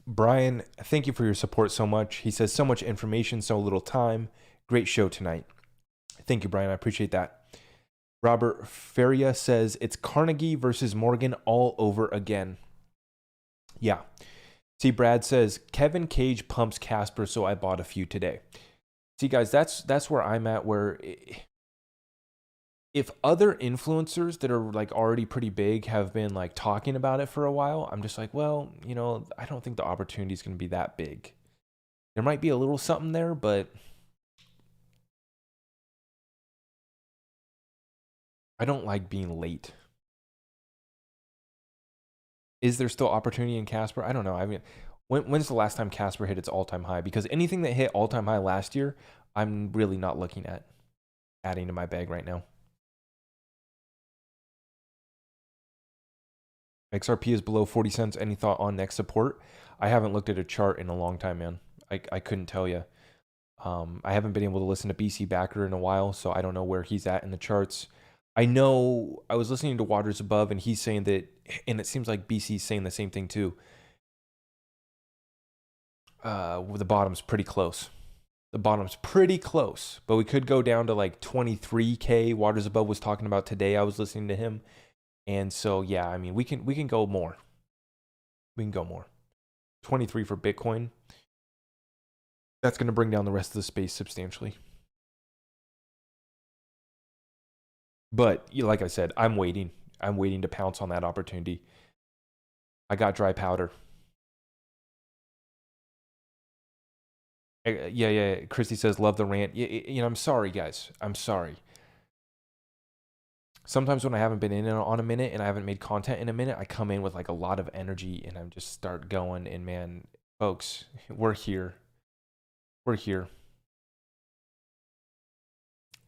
Brian, thank you for your support so much. He says, so much information, so little time. Great show tonight. Thank you, Brian. I appreciate that. Robert Feria says, it's Carnegie versus Morgan all over again. Yeah. See, Brad says, Kevin Cage pumps Casper, so I bought a few today. See, guys, that's where I'm at, where if other influencers that are like already pretty big have been like talking about it for a while, I'm just like, well, I don't think the opportunity is going to be that big. There might be a little something there, but I don't like being late. Is there still opportunity in Casper? I don't know. I mean, When's the last time Casper hit its all-time high? Because anything that hit all-time high last year, I'm really not looking at adding to my bag right now. XRP is below 40 cents. Any thought on next support? I haven't looked at a chart in a long time, man. I couldn't tell you. I haven't been able to listen to BC Backer in a while, so I don't know where he's at in the charts. I know I was listening to Waters Above, and he's saying that, and it seems like BC's saying the same thing too. The bottom's pretty close. The bottom's pretty close, but we could go down to like 23K. Waters Above was talking about today. I was listening to him. And so, yeah, I mean, we can go more. We can go more. 23 for Bitcoin. That's going to bring down the rest of the space substantially. But like I said, I'm waiting. I'm waiting to pounce on that opportunity. I got dry powder. Yeah. Christy says, love the rant. You know, I'm sorry, guys. I'm sorry. Sometimes when I haven't been in on a minute and I haven't made content in a minute, I come in with like a lot of energy and I'm just start going. And man, folks, we're here. We're here.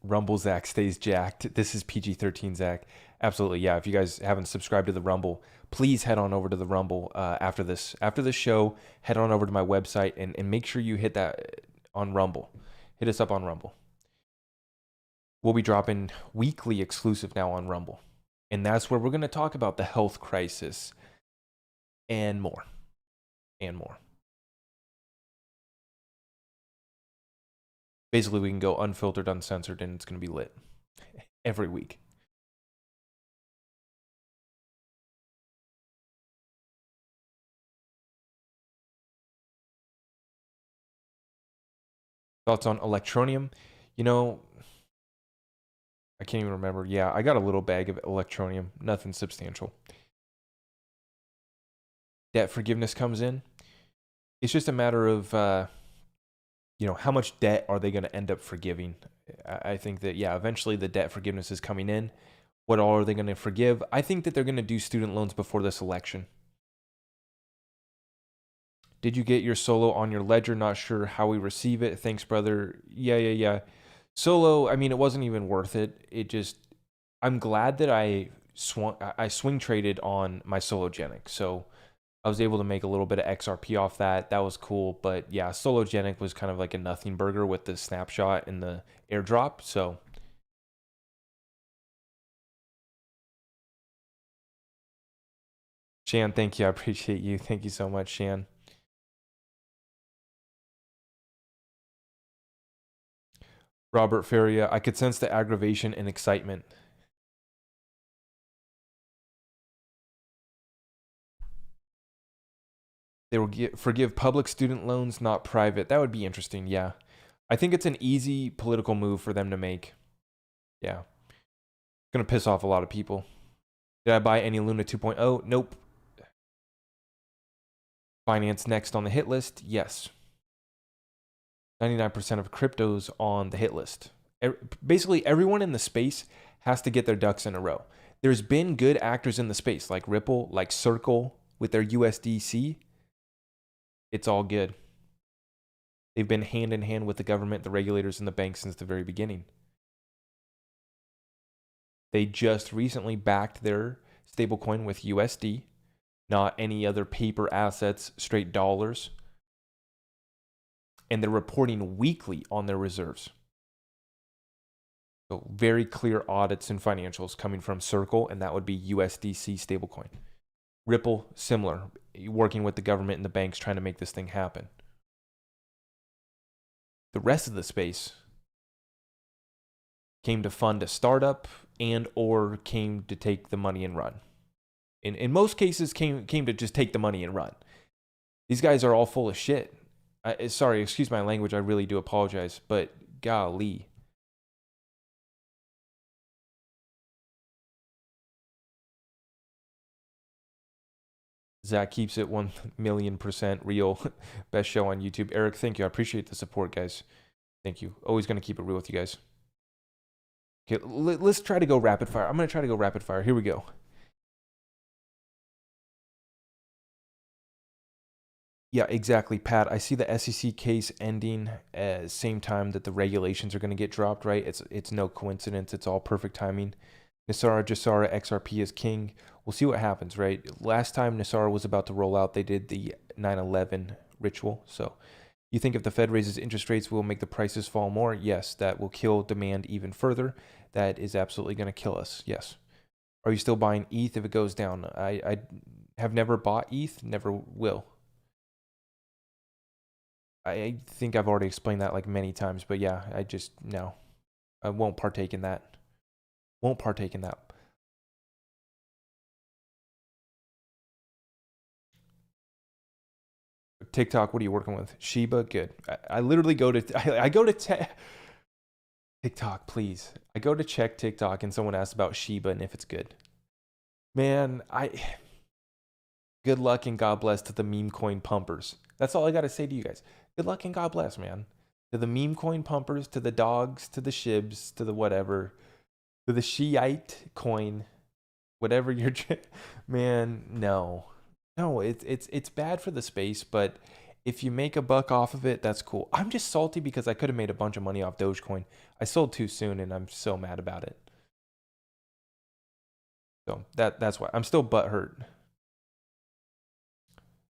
Rumble Zach stays jacked. This is PG-13 Zach. Absolutely, yeah. If you guys haven't subscribed to the Rumble, please head on over to the Rumble after this show. Head on over to my website and make sure you hit that on Rumble. Hit us up on Rumble. We'll be dropping weekly exclusive now on Rumble. And that's where we're going to talk about the health crisis and more. And more. Basically, we can go unfiltered, uncensored, and it's going to be lit every week. Thoughts on Electronium? You know, I can't even remember. Yeah, I got a little bag of Electronium. Nothing substantial. Debt forgiveness comes in. It's just a matter of, how much debt are they going to end up forgiving? I think that, yeah, eventually the debt forgiveness is coming in. What all are they going to forgive? I think that they're going to do student loans before this election. Did you get your solo on your ledger? Not sure how we receive it. Thanks, brother. Yeah. Solo, I mean, it wasn't even worth it. I'm glad that I swing traded on my Sologenic. So I was able to make a little bit of XRP off that. That was cool. But yeah, Sologenic was kind of like a nothing burger with the snapshot and the airdrop. So Shan, thank you. I appreciate you. Thank you so much, Shan. Robert Feria, I could sense the aggravation and excitement. They will forgive public student loans, not private. That would be interesting, yeah. I think it's an easy political move for them to make. Yeah. It's going to piss off a lot of people. Did I buy any Luna 2.0? Nope. Binance next on the hit list? Yes. 99% of cryptos on the hit list. Basically, everyone in the space has to get their ducks in a row. There's been good actors in the space, like Ripple, like Circle with their USDC. It's all good. They've been hand in hand with the government, the regulators, and the banks since the very beginning. They just recently backed their stablecoin with USD, not any other paper assets, straight dollars. And they're reporting weekly on their reserves. So very clear audits and financials coming from Circle, and that would be USDC stablecoin. Ripple, similar, working with the government and the banks trying to make this thing happen. The rest of the space came to fund a startup and or came to take the money and run. In most cases, came to just take the money and run. These guys are all full of shit. Sorry, excuse my language. I really do apologize, but golly. Zach keeps it 1,000,000% real. Best show on YouTube. Eric, thank you. I appreciate the support, guys. Thank you. Always going to keep it real with you guys. Okay, let's try to go rapid fire. I'm going to try to go rapid fire. Here we go. Yeah, exactly, Pat. I see the SEC case ending at same time that the regulations are going to get dropped, right? It's no coincidence. It's all perfect timing. Nisara Jasara XRP is king. We'll see what happens, right? Last time Nisara was about to roll out, they did the 9/11 ritual. So you think if the Fed raises interest rates, will make the prices fall more? Yes, that will kill demand even further. That is absolutely going to kill us. Yes. Are you still buying ETH if it goes down? I have never bought ETH, never will. I think I've already explained that like many times, but yeah, no. I won't partake in that. Won't partake in that. TikTok, what are you working with? Shiba, good. I literally go to I go to TikTok, please. I go to check TikTok and someone asks about Shiba and if it's good. Man, good luck and God bless to the meme coin pumpers. That's all I got to say to you guys. Good luck and God bless, man. To the meme coin pumpers, to the dogs, to the shibs, to the whatever, to the Shiite coin, whatever you're, man, no. No, it's bad for the space, but if you make a buck off of it, that's cool. I'm just salty because I could have made a bunch of money off Dogecoin. I sold too soon and I'm so mad about it. So that's why I'm still butthurt.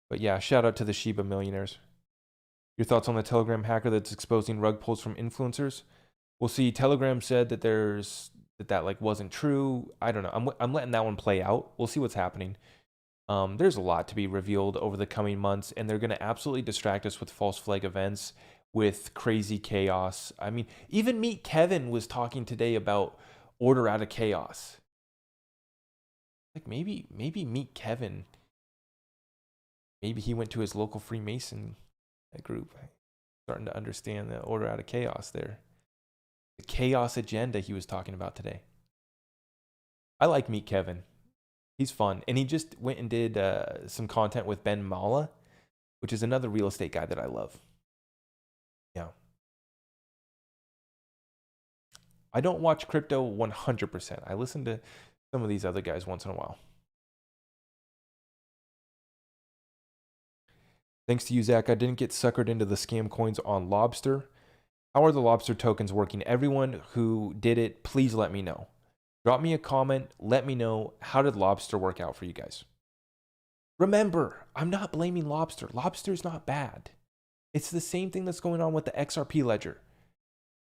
But yeah, shout out to the Shiba millionaires. Your thoughts on the Telegram hacker that's exposing rug pulls from influencers? We'll see. Telegram said that that like wasn't true. I don't know. I'm letting that one play out. We'll see what's happening. There's a lot to be revealed over the coming months, and they're going to absolutely distract us with false flag events, with crazy chaos. I mean, even Meet Kevin was talking today about order out of chaos. Like maybe Meet Kevin, maybe he went to his local Freemason group. Starting to understand the order out of chaos there. The chaos agenda he was talking about today. I like Meet Kevin. He's fun. And he just went and did some content with Ben Mala, which is another real estate guy that I love. Yeah. I don't watch crypto 100%. I listen to some of these other guys once in a while. Thanks to you, Zach. I didn't get suckered into the scam coins on Lobster. How are the Lobster tokens working? Everyone who did it, please let me know. Drop me a comment. Let me know, how did Lobster work out for you guys? Remember, I'm not blaming Lobster. Lobster's not bad. It's the same thing that's going on with the XRP ledger.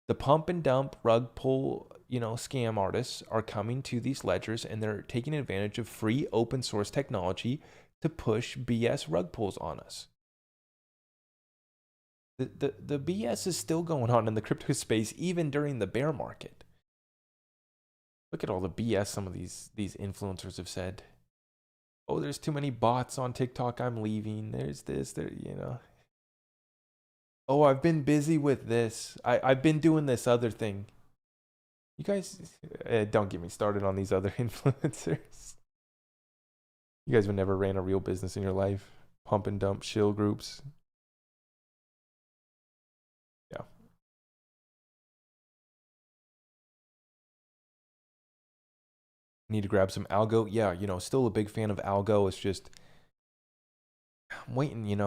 The pump and dump rug pull, scam artists are coming to these ledgers and they're taking advantage of free open source technology to push BS rug pulls on us. The BS is still going on in the crypto space even during the bear market. Look at all the BS some of these influencers have said. Oh, there's too many bots on TikTok, I'm leaving. There's this, Oh, I've been busy with this. I've been doing this other thing. You guys, don't get me started on these other influencers. You guys have never ran a real business in your life. Pump and dump shill groups. Yeah. Need to grab some algo. Yeah, still a big fan of algo. It's just, I'm waiting,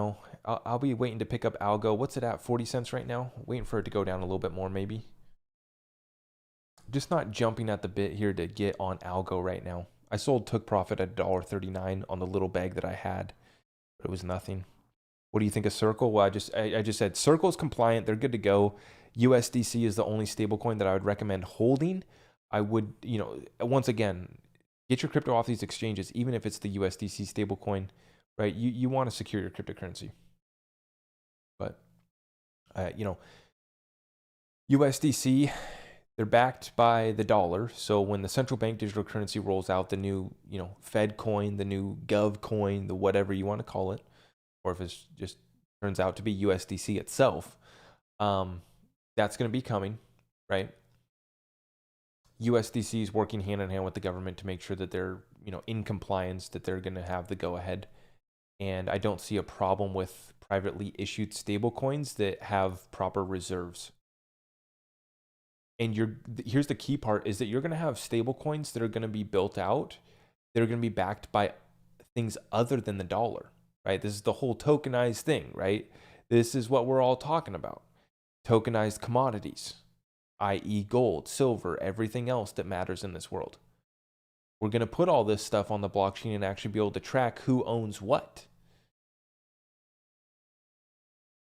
I'll be waiting to pick up algo. What's it at? 40 cents right now? Waiting for it to go down a little bit more, maybe. Just not jumping at the bit here to get on algo right now. I took profit at $1.39 on the little bag that I had, but it was nothing. What do you think of Circle? Well, I just said Circle's compliant. They're good to go. USDC is the only stablecoin that I would recommend holding. I would, once again, get your crypto off these exchanges, even if it's the USDC stablecoin, right? You want to secure your cryptocurrency. But, USDC, they're backed by the dollar. So when the central bank digital currency rolls out the new, Fed coin, the new Gov coin, the whatever you want to call it, or if it's just turns out to be USDC itself, that's going to be coming, right? USDC is working hand in hand with the government to make sure that they're, in compliance, that they're going to have the go ahead. And I don't see a problem with privately issued stable coins that have proper reserves. And here's the key part is that you're going to have stable coins that are going to be built out. That are going to be backed by things other than the dollar, right? This is the whole tokenized thing, right? This is what we're all talking about. Tokenized commodities, i.e. gold, silver, everything else that matters in this world. We're going to put all this stuff on the blockchain and actually be able to track who owns what.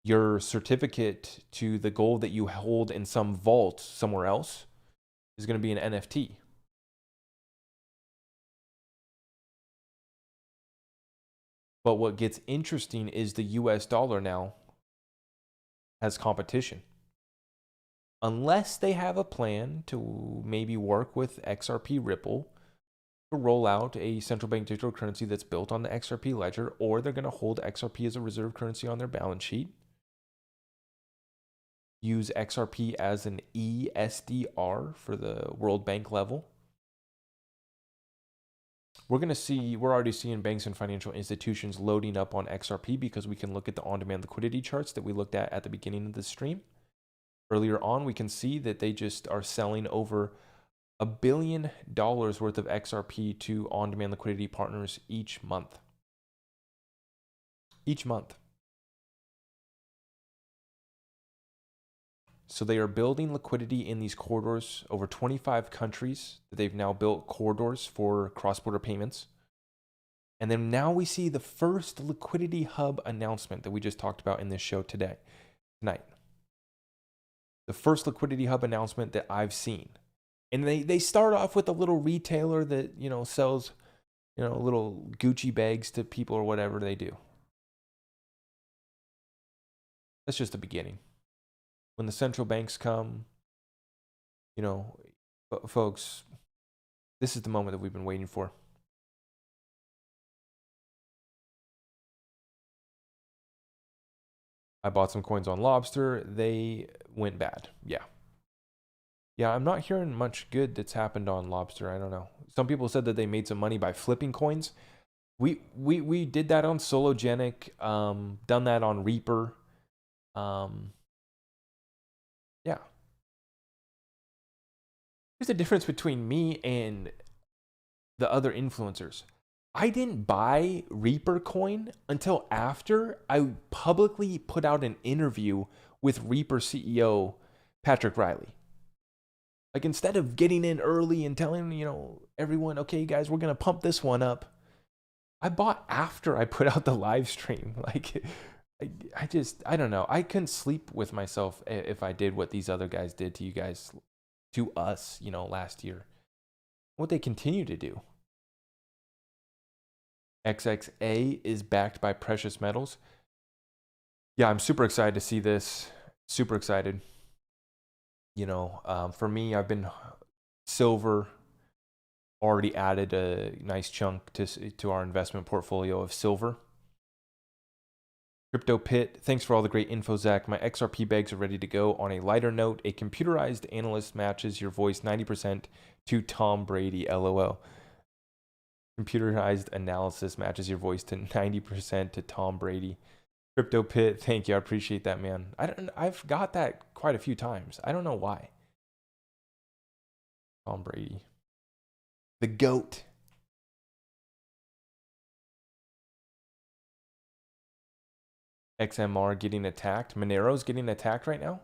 Your certificate to the gold that you hold in some vault somewhere else is going to be an NFT. But what gets interesting is the US dollar now has competition. Unless they have a plan to maybe work with XRP Ripple to roll out a central bank digital currency that's built on the XRP ledger, or they're going to hold XRP as a reserve currency on their balance sheet, use XRP as an ESDR for the World Bank level. We're already seeing banks and financial institutions loading up on XRP because we can look at the on-demand liquidity charts that we looked at the beginning of the stream. Earlier on, we can see that they just are selling over $1 billion worth of XRP to on-demand liquidity partners each month. Each month. So they are building liquidity in these corridors. Over 25 countries that they've now built corridors for cross-border payments. And then now we see the first liquidity hub announcement that we just talked about in this show tonight. The first liquidity hub announcement that I've seen. And they start off with a little retailer that, sells, little Gucci bags to people or whatever they do. That's just the beginning. When the central banks come, folks, this is the moment that we've been waiting for. I bought some coins on Lobster. They went bad. Yeah, I'm not hearing much good that's happened on Lobster. I don't know. Some people said that they made some money by flipping coins. We did that on Sologenic, done that on Reaper. Yeah. Here's the difference between me and the other influencers. I didn't buy Reaper coin until after I publicly put out an interview with Reaper CEO Patrick Riley. Like, instead of getting in early and telling, everyone, okay, guys, we're going to pump this one up, I bought after I put out the live stream. Like, I don't know. I couldn't sleep with myself if I did what these other guys did to you guys, to us, last year. What they continue to do. XXA is backed by precious metals. Yeah, I'm super excited to see this. Super excited. For me, I've been silver, already added a nice chunk to our investment portfolio of silver. Crypto Pit, thanks for all the great info, Zach. My XRP bags are ready to go. On a lighter note, a computerized analyst matches your voice 90% to Tom Brady, LOL. Computerized analysis matches your voice to 90% to Tom Brady. Crypto Pit, thank you. I appreciate that, man. I've got that quite a few times. I don't know why. Tom Brady. The GOAT. XMR getting attacked. Monero's getting attacked right now?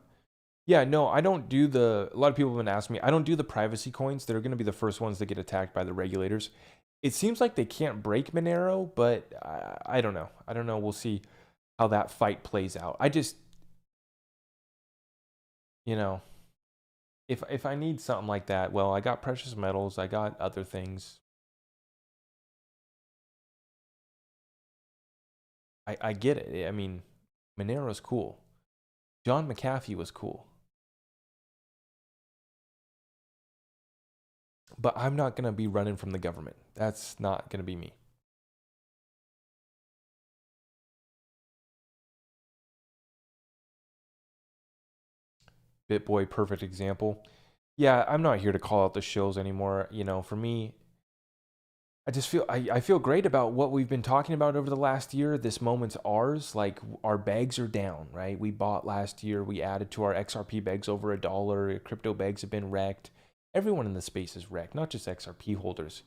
Yeah, no, I don't do a lot of people have been asking me, I don't do the privacy coins. They're going to be the first ones that get attacked by the regulators. It seems like they can't break Monero, but I don't know. I don't know. We'll see how that fight plays out. I just, if I need something like that, well, I got precious metals, I got other things. I get it. I mean, Monero's cool. John McAfee was cool. But I'm not going to be running from the government. That's not going to be me. BitBoy, perfect example. Yeah, I'm not here to call out the shills anymore. For me, I just feel I feel great about what we've been talking about over the last year. This moment's ours. Like, our bags are down, right? We bought last year. We added to our XRP bags over $1. Crypto bags have been wrecked. Everyone in the space is wrecked, not just XRP holders.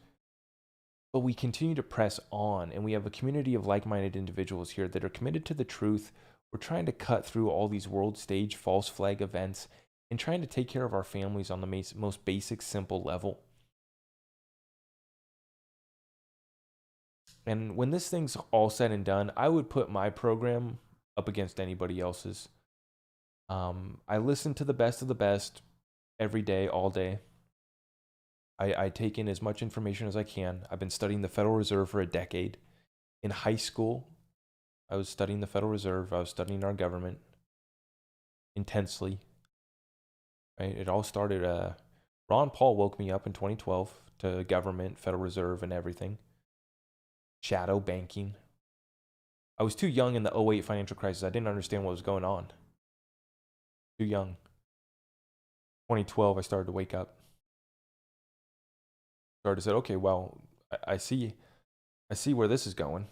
but we continue to press on, and we have a community of like-minded individuals here that are committed to the truth. We're trying to cut through all these world stage false flag events and trying to take care of our families on the most basic, simple level. And when this thing's all said and done, I would put my program up against anybody else's. I listen to the best of the best every day, all day. I take in as much information as I can. I've been studying the Federal Reserve for a decade. In high school, I was studying the Federal Reserve. I was studying our government intensely. Right? It all started, Ron Paul woke me up in 2012 to government, Federal Reserve, and everything. Shadow banking. I was too young in the '08 financial crisis. I didn't understand what was going on. Too young. 2012, I started to wake up. Started to say, okay, well, I see where this is going.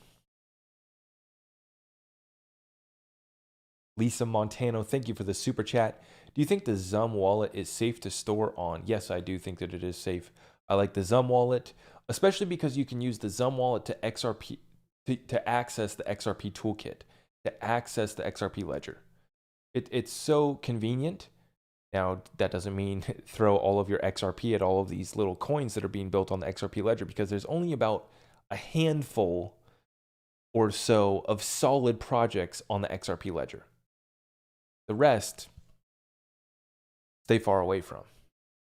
Lisa Montano, thank you for the super chat. Do you think the Zum wallet is safe to store on? Yes, I do think that it is safe. I like the Zum wallet, especially because you can use the Zum wallet to XRP to access the XRP toolkit, to access the XRP ledger. It's so convenient. Now, that doesn't mean throw all of your XRP at all of these little coins that are being built on the XRP ledger, because there's only about a handful or so of solid projects on the XRP ledger. The rest, stay far away from.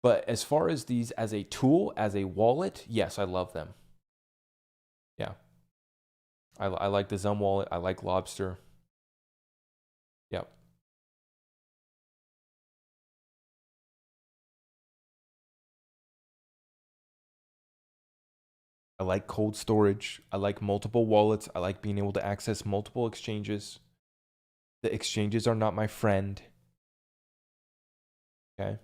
But as far as these as a tool, as a wallet, yes, I love them. Yeah. I like the Zum wallet. I like Lobster. Yep. I like cold storage. I like multiple wallets. I like being able to access multiple exchanges. The exchanges are not my friend. Okay.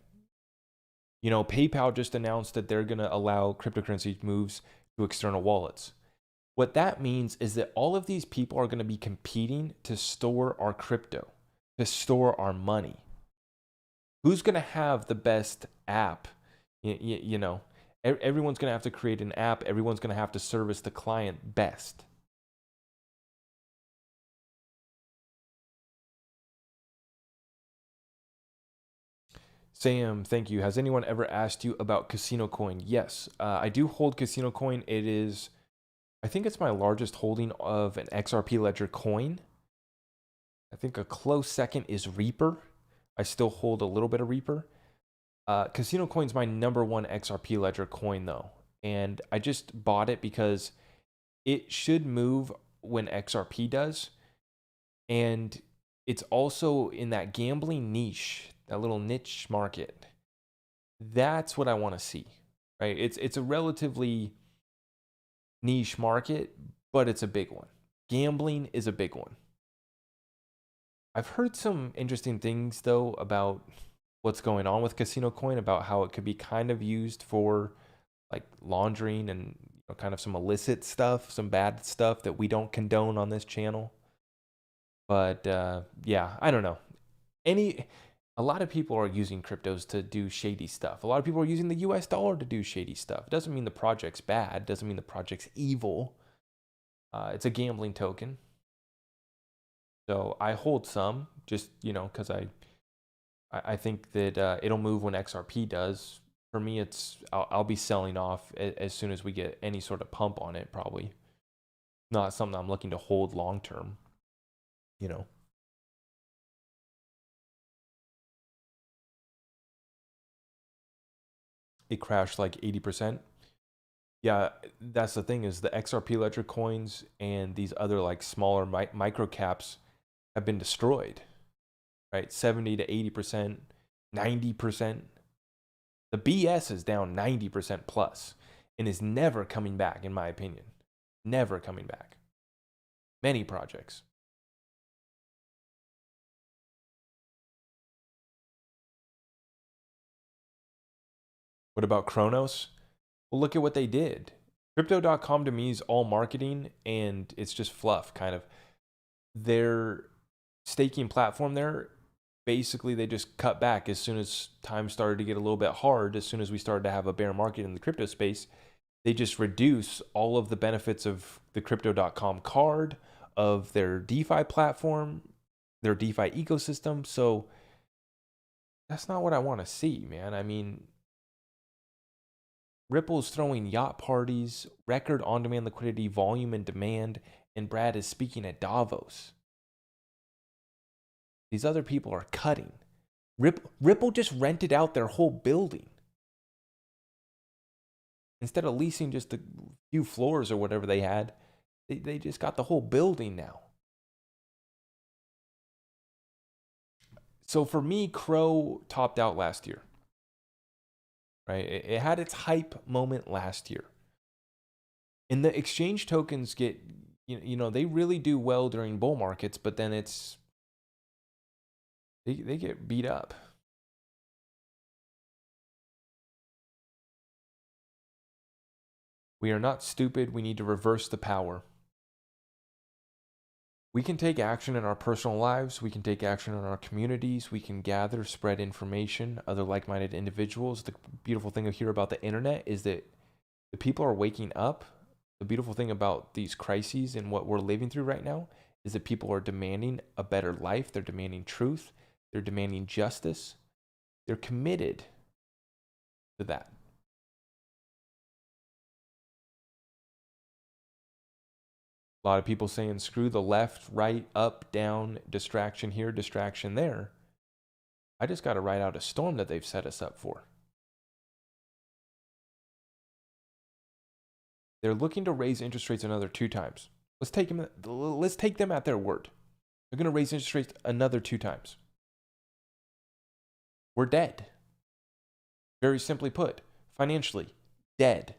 You know, PayPal just announced that they're going to allow cryptocurrency moves to external wallets. What that means is that all of these people are going to be competing to store our crypto, to store our money. Who's going to have the best app? You know, everyone's going to have to create an app. Everyone's going to have to service the client best. Sam, thank you. Has anyone ever asked you about Casino Coin? Yes, I do hold Casino Coin. It is, I think it's my largest holding of an XRP Ledger coin. I think a close second is Reaper. I still hold a little bit of Reaper. Casino Coin's my #1 XRP Ledger coin though. And I just bought it because it should move when XRP does. And it's also in that gambling niche, that little niche market. That's what I want to see, right? It's a relatively niche market, but it's a big one. Gambling is a big one. I've heard some interesting things though about what's going on with Casino Coin, about how it could be kind of used for like laundering and kind of some illicit stuff, some bad stuff that we don't condone on this channel. But yeah, I don't know. A lot of people are using cryptos to do shady stuff. A lot of people are using the US dollar to do shady stuff. It doesn't mean the project's bad. It doesn't mean the project's evil. It's a gambling token. So I hold some, just, because I think that it'll move when XRP does. For me, I'll be selling off as soon as we get any sort of pump on it, probably. Not something I'm looking to hold long term, It crashed like 80%. Yeah, that's the thing, is the XRP Ledger coins and these other like smaller micro caps have been destroyed, right? 70 to 80%, 90%. The BS is down 90% plus and is never coming back, in my opinion. Never coming back. Many projects. What about Kronos? Well, look at what they did. Crypto.com to me is all marketing and it's just fluff, kind of. Their staking platform there, basically they just cut back as soon as time started to get a little bit hard. As soon as we started to have a bear market in the crypto space, They just reduce all of the benefits of the crypto.com card, of their DeFi platform, their DeFi ecosystem. So that's not what I want to see, man. I mean, Ripple's throwing yacht parties, record on-demand liquidity, volume and demand, and Brad is speaking at Davos. These other people are cutting. Ripple just rented out their whole building. Instead of leasing just a few floors or whatever they had, they just got the whole building now. So for me, Crow topped out last year. Right? It had its hype moment last year. And the exchange tokens get, they really do well during bull markets, but then they get beat up. We are not stupid. We need to reverse the power. We can take action in our personal lives. We can take action in our communities. We can gather, spread information, other like-minded individuals. The beautiful thing here about the internet is that the people are waking up. The beautiful thing about these crises and what we're living through right now is that people are demanding a better life. They're demanding truth. They're demanding justice. They're committed to that. A lot of people saying, screw the left, right, up, down, distraction here, distraction there. I just got to ride out a storm that they've set us up for. They're looking to raise interest rates another 2 times. Let's take them at their word. They're going to raise interest rates another 2 times. We're dead. Very simply put, financially, dead.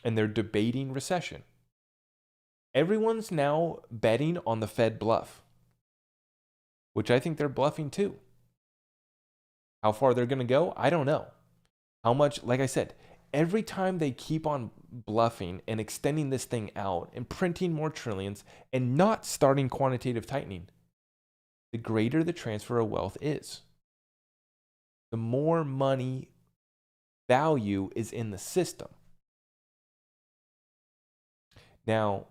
And they're debating recession. Everyone's now betting on the Fed bluff, which I think they're bluffing too. How far they're going to go, I don't know. How much, like I said, every time they keep on bluffing and extending this thing out and printing more trillions and not starting quantitative tightening, the greater the transfer of wealth is. The more money value is in the system. Now,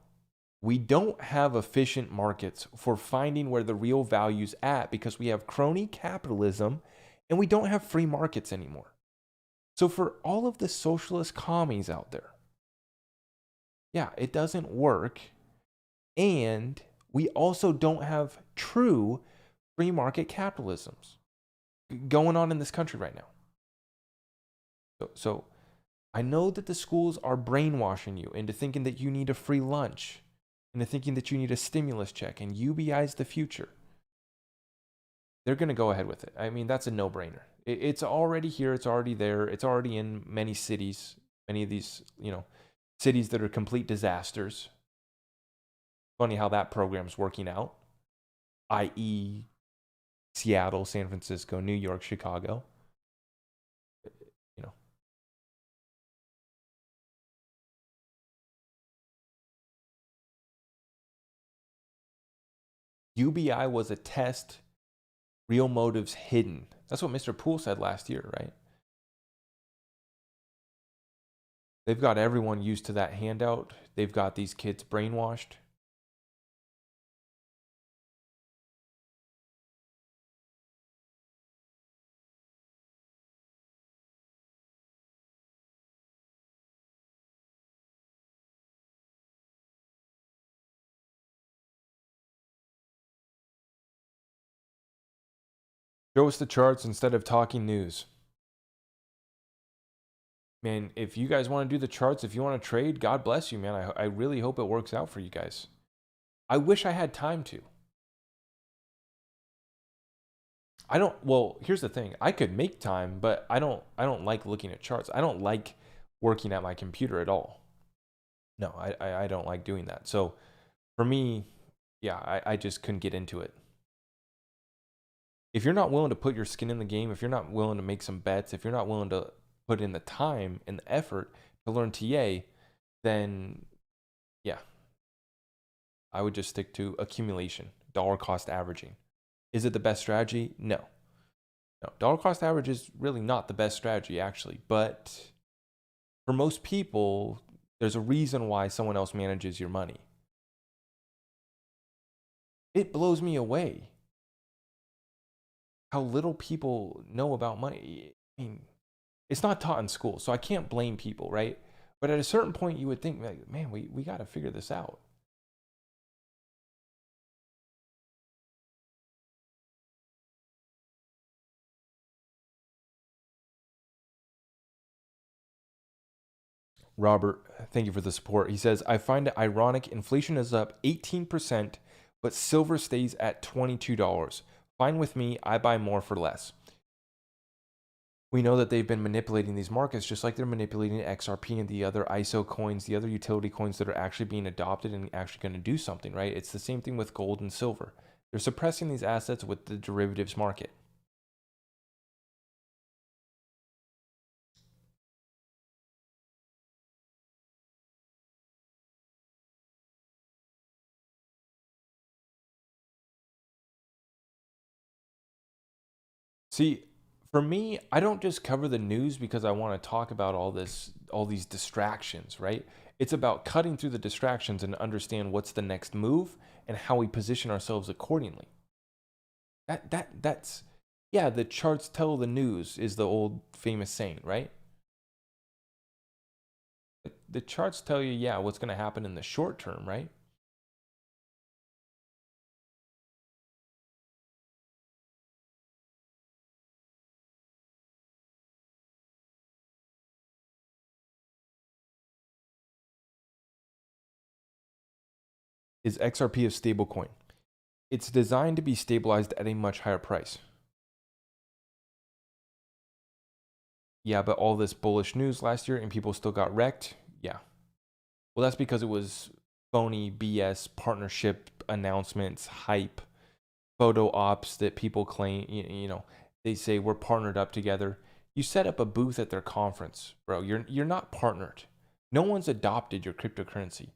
we don't have efficient markets for finding where the real value's at because we have crony capitalism and we don't have free markets anymore. So for all of the socialist commies out there, yeah, it doesn't work. And we also don't have true free market capitalisms going on in this country right now. So I know that the schools are brainwashing you into thinking that you need a free lunch, into thinking that you need a stimulus check, and UBI's the future. They're going to go ahead with it. I mean, that's a no-brainer. It's already here. It's already there. It's already in many cities, many of these, cities that are complete disasters. Funny how that program's working out, i.e. Seattle, San Francisco, New York, Chicago. UBI was a test, real motives hidden. That's what Mr. Poole said last year, right? They've got everyone used to that handout. They've got these kids brainwashed. Show us the charts instead of talking news. Man, if you guys want to do the charts, if you want to trade, God bless you, man. I really hope it works out for you guys. I wish I had time to. Well, here's the thing. I could make time, but I don't like looking at charts. I don't like working at my computer at all. No, I don't like doing that. So for me, yeah, I just couldn't get into it. If you're not willing to put your skin in the game, if you're not willing to make some bets, if you're not willing to put in the time and the effort to learn TA, then yeah, I would just stick to accumulation, dollar cost averaging. Is it the best strategy? No. No, dollar cost average is really not the best strategy, actually. But for most people, there's a reason why someone else manages your money. It blows me away how little people know about money. I mean, it's not taught in school, so I can't blame people, right? But at a certain point, you would think, like, man, we got to figure this out. Robert, thank you for the support. He says, I find it ironic inflation is up 18%, but silver stays at $22. Fine with me, I buy more for less. We know that they've been manipulating these markets just like they're manipulating XRP and the other ISO coins, the other utility coins that are actually being adopted and actually going to do something, right? It's the same thing with gold and silver. They're suppressing these assets with the derivatives market. See, for me, I don't just cover the news because I want to talk about all these distractions, right? It's about cutting through the distractions and understand what's the next move and how we position ourselves accordingly. That's yeah, the charts tell the news is the old famous saying, right? The charts tell you, yeah, what's going to happen in the short term, right? Is XRP a stable coin? It's designed to be stabilized at a much higher price. Yeah, but all this bullish news last year and people still got wrecked. Yeah. Well, that's because it was phony BS partnership announcements, hype, photo ops that people claim, they say we're partnered up together. You set up a booth at their conference, bro. You're not partnered. No one's adopted your cryptocurrency.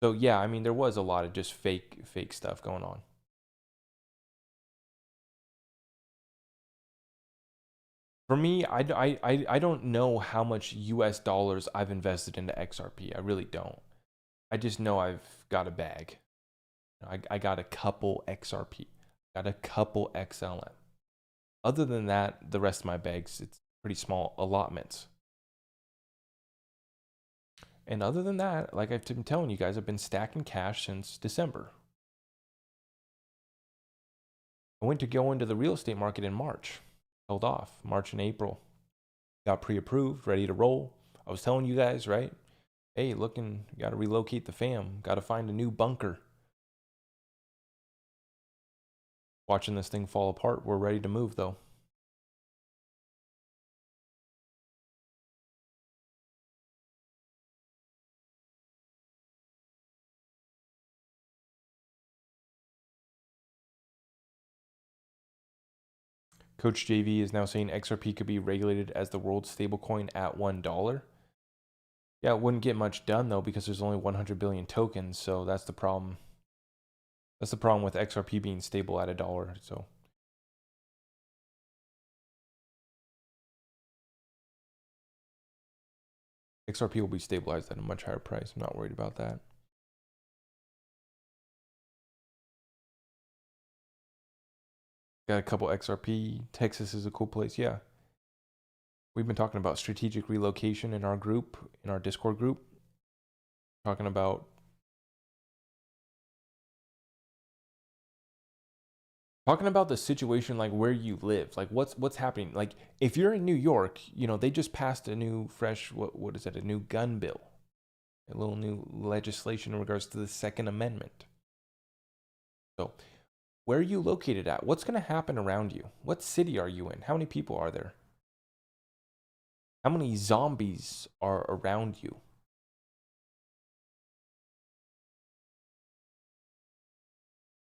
So yeah, I mean there was a lot of just fake stuff going on. For me, I don't know how much US dollars I've invested into XRP. I really don't. I just know I've got a bag. I got a couple XRP, got a couple XLM. Other than that, the rest of my bags, it's pretty small allotments. And other than that, like I've been telling you guys, I've been stacking cash since December. I went to go into the real estate market in March, held off March and April, got pre-approved, ready to roll. I was telling you guys, right? Hey, looking, got to relocate the fam, got to find a new bunker. Watching this thing fall apart, we're ready to move though. Coach JV is now saying XRP could be regulated as the world's stablecoin at $1. Yeah, it wouldn't get much done though because there's only 100 billion tokens, so that's the problem. That's the problem with XRP being stable at $1. So XRP will be stabilized at a much higher price. I'm not worried about that. Got a couple XRP. Texas is a cool place. Yeah. We've been talking about strategic relocation in our group, in our Discord group. Talking about the situation, like where you live, like what's happening. Like if you're in New York, they just passed a new fresh what is it, a new gun bill, a little new legislation in regards to the Second Amendment. So where are you located at? What's going to happen around you? What city are you in? How many people are there? How many zombies are around you?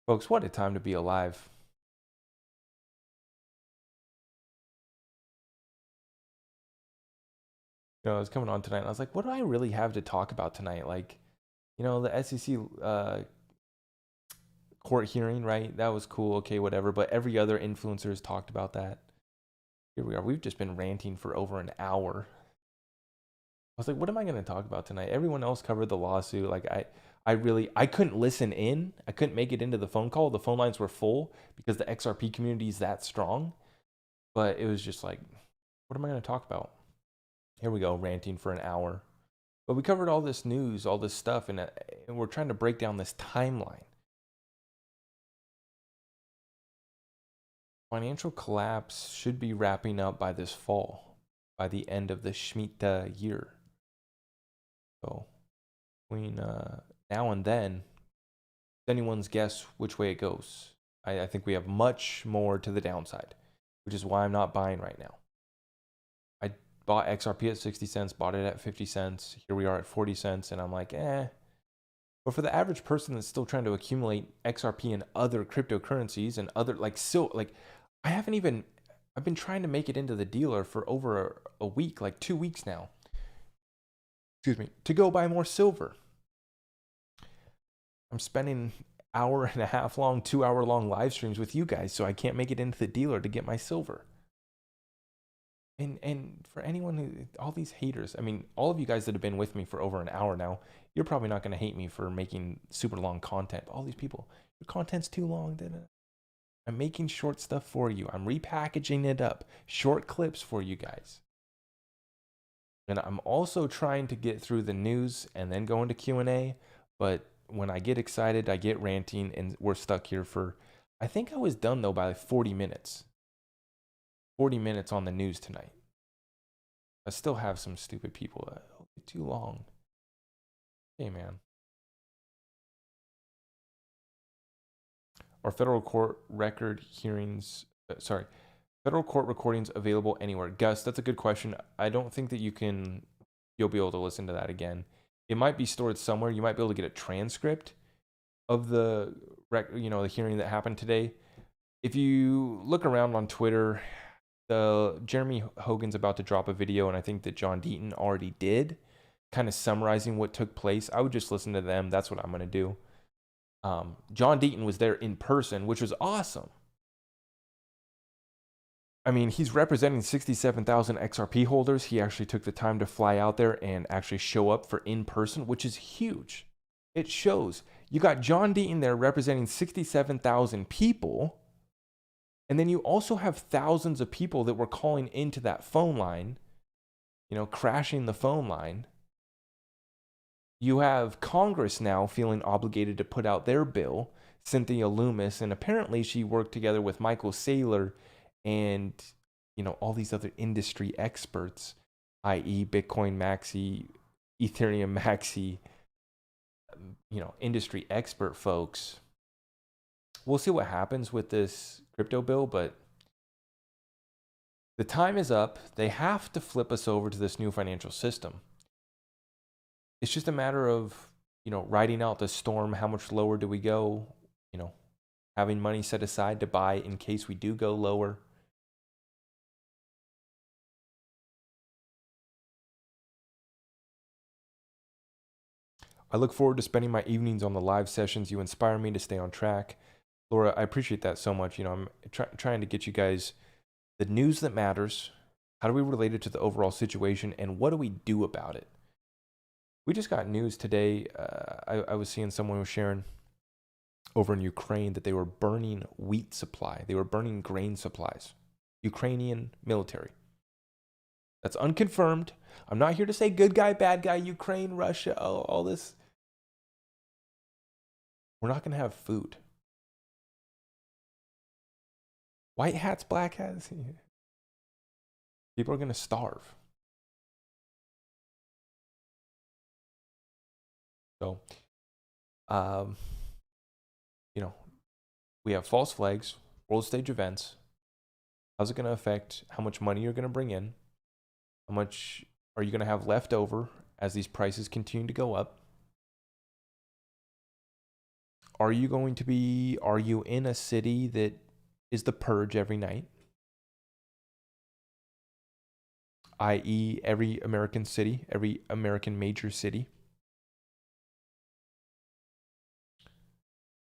Folks, what a time to be alive. I was coming on tonight and I was like, what do I really have to talk about tonight? Like, the SEC court hearing, right? That was cool. Okay, whatever. But every other influencer has talked about that. Here we are. We've just been ranting for over an hour. I was like, what am I going to talk about tonight? Everyone else covered the lawsuit. Like I couldn't listen in. I couldn't make it into the phone call. The phone lines were full because the XRP community is that strong. But it was just like, what am I going to talk about? Here we go, ranting for an hour. But we covered all this news, all this stuff, and we're trying to break down this timeline. Financial collapse should be wrapping up by this fall, by the end of the Shemitah year. So between now and then, it's anyone's guess which way it goes. I think we have much more to the downside, which is why I'm not buying right now. I bought XRP at 60 cents, bought it at 50 cents. Here we are at 40 cents, and I'm like, eh. But for the average person that's still trying to accumulate XRP and other cryptocurrencies and other, I've been trying to make it into the dealer for over a week, like 2 weeks now. Excuse me, to go buy more silver. I'm spending hour and a half long, 2 hour long live streams with you guys, so I can't make it into the dealer to get my silver. And for anyone who, all these haters, I mean, all of you guys that have been with me for over an hour now, you're probably not going to hate me for making super long content. All these people, your content's too long. I'm making short stuff for you. I'm repackaging it up, short clips for you guys. And I'm also trying to get through the news and then go into Q&A. But when I get excited, I get ranting, and we're stuck here for, I think I was done though by like 40 minutes. 40 minutes on the news tonight. I still have some stupid people that too long. Hey man. Are federal court record hearings, federal court recordings available anywhere? Gus, that's a good question. I don't think that you'll be able to listen to that again. It might be stored somewhere. You might be able to get a transcript of the hearing that happened today. If you look around on Twitter, Jeremy Hogan's about to drop a video, and I think that John Deaton already did, kind of summarizing what took place. I would just listen to them. That's what I'm going to do. John Deaton was there in person, which was awesome. I mean, he's representing 67,000 XRP holders. He actually took the time to fly out there and actually show up for in person, which is huge. It shows you got John Deaton there representing 67,000 people. And then you also have thousands of people that were calling into that phone line, crashing the phone line. You have Congress now feeling obligated to put out their bill, Cynthia Loomis, and apparently she worked together with Michael Saylor and, all these other industry experts, i.e. Bitcoin Maxi, Ethereum Maxi, industry expert folks. We'll see what happens with this crypto bill, but the time is up. They have to flip us over to this new financial system. It's just a matter of, riding out the storm. How much lower do we go? Having money set aside to buy in case we do go lower. I look forward to spending my evenings on the live sessions. You inspire me to stay on track. Laura, I appreciate that so much. I'm trying to get you guys the news that matters. How do we relate it to the overall situation, and what do we do about it? We just got news today. I was seeing someone was sharing over in Ukraine that they were burning wheat supply. They were burning grain supplies. Ukrainian military. That's unconfirmed. I'm not here to say good guy, bad guy, Ukraine, Russia, all this. We're not going to have food. White hats, black hats. People are going to starve. So, we have false flags, world stage events. How's it going to affect how much money you're going to bring in? How much are you going to have left over as these prices continue to go up? Are you in a city that is the purge every night? I.e. every American city, every American major city.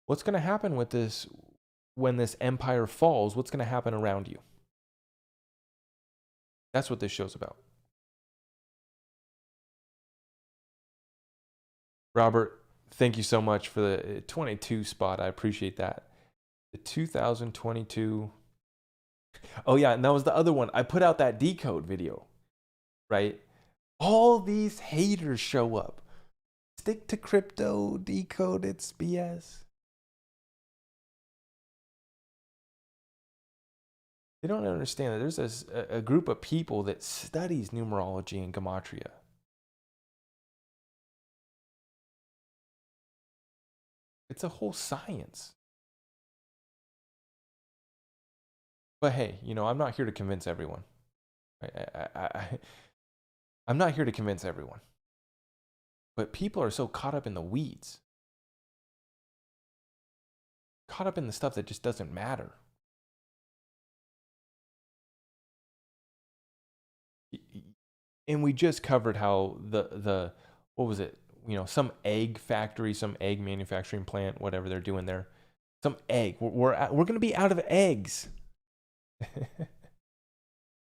What's going to happen with this when this empire falls? What's going to happen around you? That's what this show's about. Robert, thank you so much for the 22 spot. I appreciate that. The 2022. Oh yeah, and that was the other one. I put out that decode video, right? All these haters show up. Stick to crypto, decode, it's BS. They don't understand that there's a group of people that studies numerology and gematria. It's a whole science. But hey, you know, I'm not here to convince everyone. I'm not here to convince everyone. But people are so caught up in the weeds, caught up in the stuff that just doesn't matter. And we just covered how the what was it? You know, some egg factory, some egg manufacturing plant, whatever they're doing there. Some egg. We're going to be out of eggs.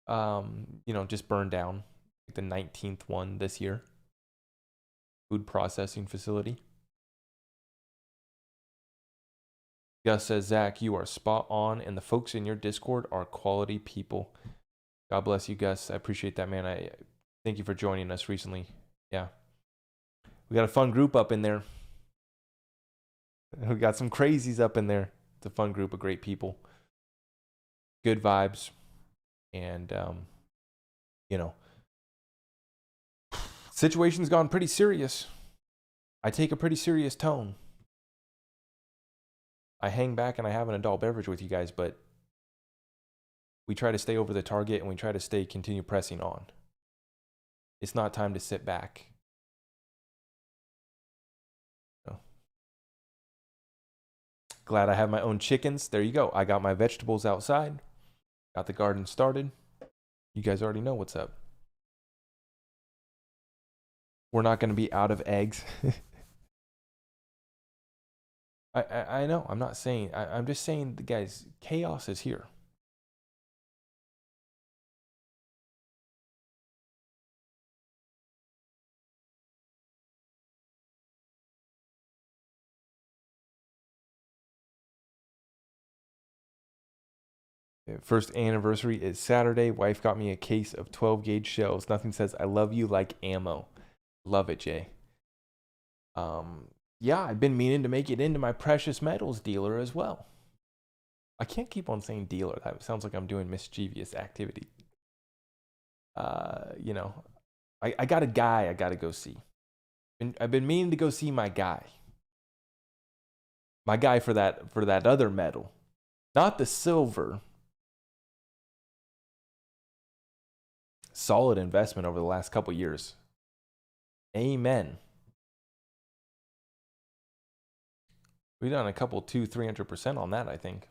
You know, just burned down the 19th one this year. Food processing facility. Gus says, Zach, you are spot on, and the folks in your Discord are quality people. God bless you, Gus. I appreciate that, man. I thank you for joining us recently. Yeah. We got a fun group up in there. We got some crazies up in there. It's a fun group of great people. Good vibes. And, you know, situation's gone pretty serious. I take a pretty serious tone. I hang back and I have an adult beverage with you guys, but we try to stay over the target and we try to continue pressing on. It's not time to sit back. No. Glad I have my own chickens. There you go. I got my vegetables outside. Got the garden started. You guys already know what's up. We're not going to be out of eggs. I know. I'm not saying. I'm just saying, guys, chaos is here. First anniversary is Saturday. Wife got me a case of 12 gauge shells. Nothing says I love you like ammo. Love it, Jay. Yeah, I've been meaning to make it into my precious metals dealer as well. I can't keep on saying dealer. That sounds like I'm doing mischievous activity. You know, I got a guy I got to go see. I've been meaning to go see my guy. My guy for that other metal. Not the silver. Solid investment over the last couple years. Amen. We've done a couple 200-300% on that, I think.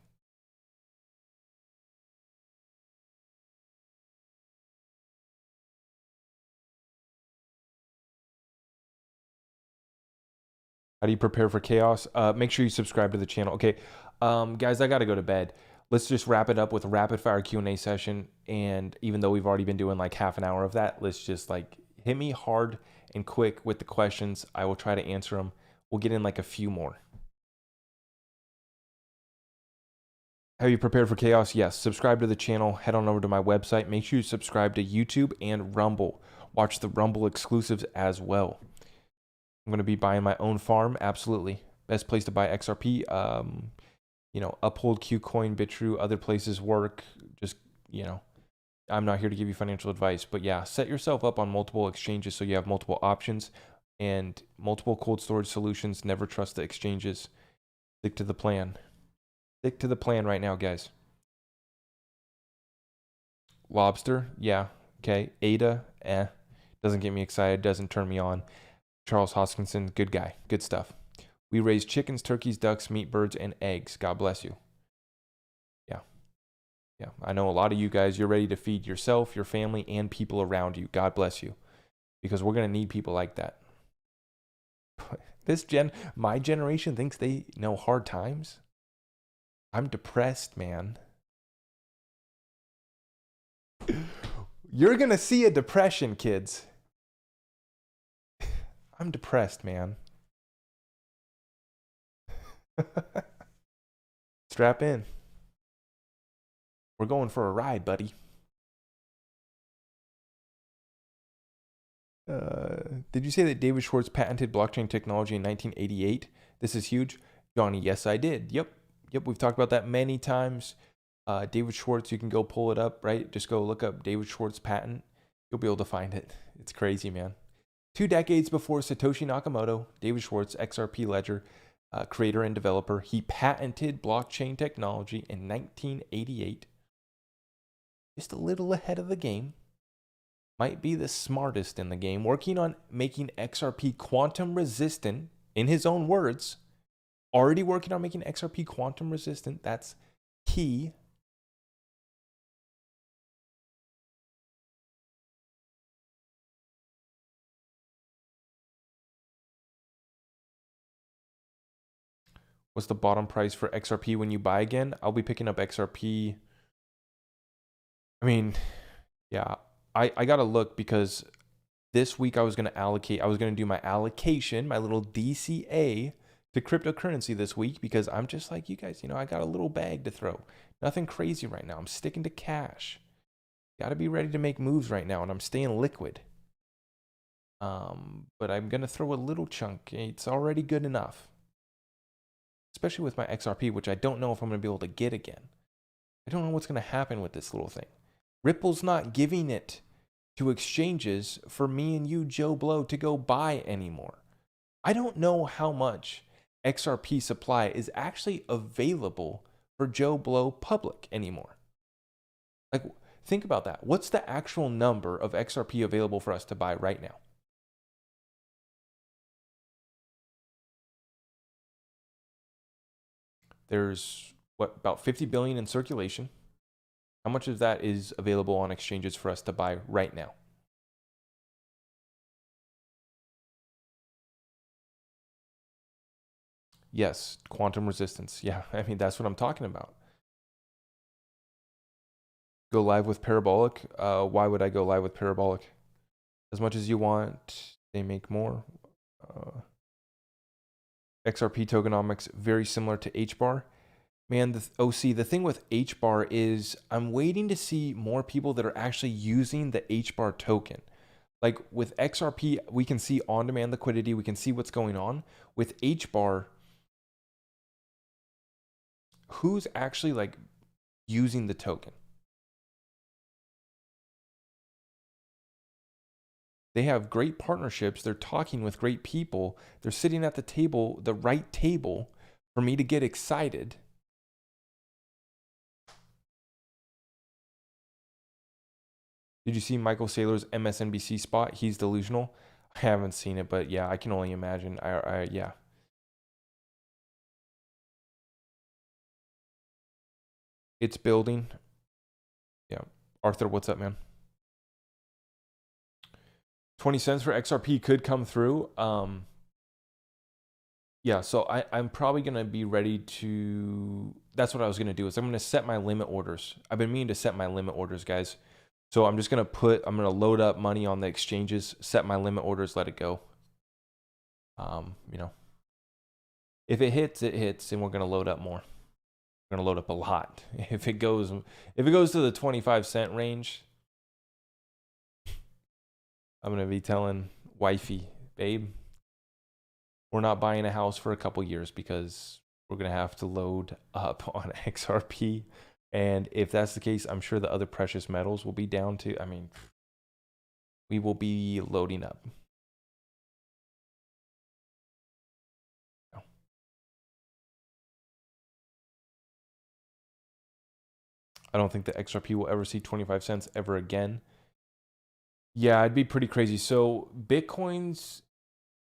How do you prepare for chaos? Make sure you subscribe to the channel. Okay, guys, I got to go to bed. Let's just wrap it up with a rapid fire Q&A session. And even though we've already been doing like half an hour of that, let's just like hit me hard and quick with the questions. I will try to answer them. We'll get in like a few more. Have you prepared for chaos? Yes. Subscribe to the channel. Head on over to my website. Make sure you subscribe to YouTube and Rumble. Watch the Rumble exclusives as well. I'm going to be buying my own farm. Absolutely. Best place to buy XRP. You know, Uphold, Kucoin, Bitrue, other places work. Just, you know, I'm not here to give you financial advice, but yeah, set yourself up on multiple exchanges so you have multiple options and multiple cold storage solutions. Never trust the exchanges. Stick to the plan. Stick to the plan right now, guys. Lobster, yeah, okay. Ada, doesn't get me excited, doesn't turn me on. Charles Hoskinson, good guy, good stuff. We raise chickens, turkeys, ducks, meat, birds, and eggs. God bless you. Yeah. Yeah. I know a lot of you guys, you're ready to feed yourself, your family, and people around you. God bless you. Because we're going to need people like that. My generation thinks they know hard times. I'm depressed, man. You're going to see a depression, kids. I'm depressed, man. Strap in. We're going for a ride, buddy. Did you say that David Schwartz patented blockchain technology in 1988? This is huge. Johnny, yes, I did. Yep, we've talked about that many times. David Schwartz, you can go pull it up, right? Just go look up David Schwartz patent. You'll be able to find it. It's crazy, man. 2 decades before Satoshi Nakamoto, David Schwartz, XRP Ledger creator and developer, he patented blockchain technology in 1988. Just a little ahead of the game. Might be the smartest in the game, working on making XRP quantum resistant, in his own words. Already working on making XRP quantum resistant. That's key. What's the bottom price for XRP when you buy again? I'll be picking up XRP. I mean, yeah, I got to look because this week I was going to do my allocation, my little DCA to cryptocurrency this week because I'm just like you guys, I got a little bag to throw. Nothing crazy right now. I'm sticking to cash. Got to be ready to make moves right now, and I'm staying liquid. But I'm going to throw a little chunk. It's already good enough. Especially with my XRP, which I don't know if I'm going to be able to get again. I don't know what's going to happen with this little thing. Ripple's not giving it to exchanges for me and you, Joe Blow, to go buy anymore. I don't know how much XRP supply is actually available for Joe Blow public anymore. Like, think about that. What's the actual number of XRP available for us to buy right now? There's, about 50 billion in circulation. How much of that is available on exchanges for us to buy right now? Yes, quantum resistance. Yeah, I mean, that's what I'm talking about. Go live with Parabolic. Why would I go live with Parabolic? As much as you want, they make more. XRP tokenomics, very similar to HBAR. Man, the OC, the thing with HBAR is I'm waiting to see more people that are actually using the HBAR token. Like with XRP, we can see on-demand liquidity. We can see what's going on. With HBAR, who's actually like using the token? They have great partnerships. They're talking with great people. They're sitting at the table, the right table for me to get excited. Did you see Michael Saylor's MSNBC spot? He's delusional. I haven't seen it, but yeah, I can only imagine. Yeah. It's building. Yeah. Arthur, what's up, man? 20 cents for XRP could come through. Yeah, so I'm probably going to be ready to... That's what I was going to do is I'm going to set my limit orders. I've been meaning to set my limit orders, guys. So I'm just going to I'm going to load up money on the exchanges, set my limit orders, let it go. If it hits, and we're going to load up more. We're going to load up a lot. If it goes to the 25 cent range, I'm going to be telling wifey, babe, we're not buying a house for a couple years because we're going to have to load up on XRP. And if that's the case, I'm sure the other precious metals will be down too. I mean, we will be loading up. I don't think the XRP will ever see 25 cents ever again. Yeah, it'd be pretty crazy. So Bitcoin's,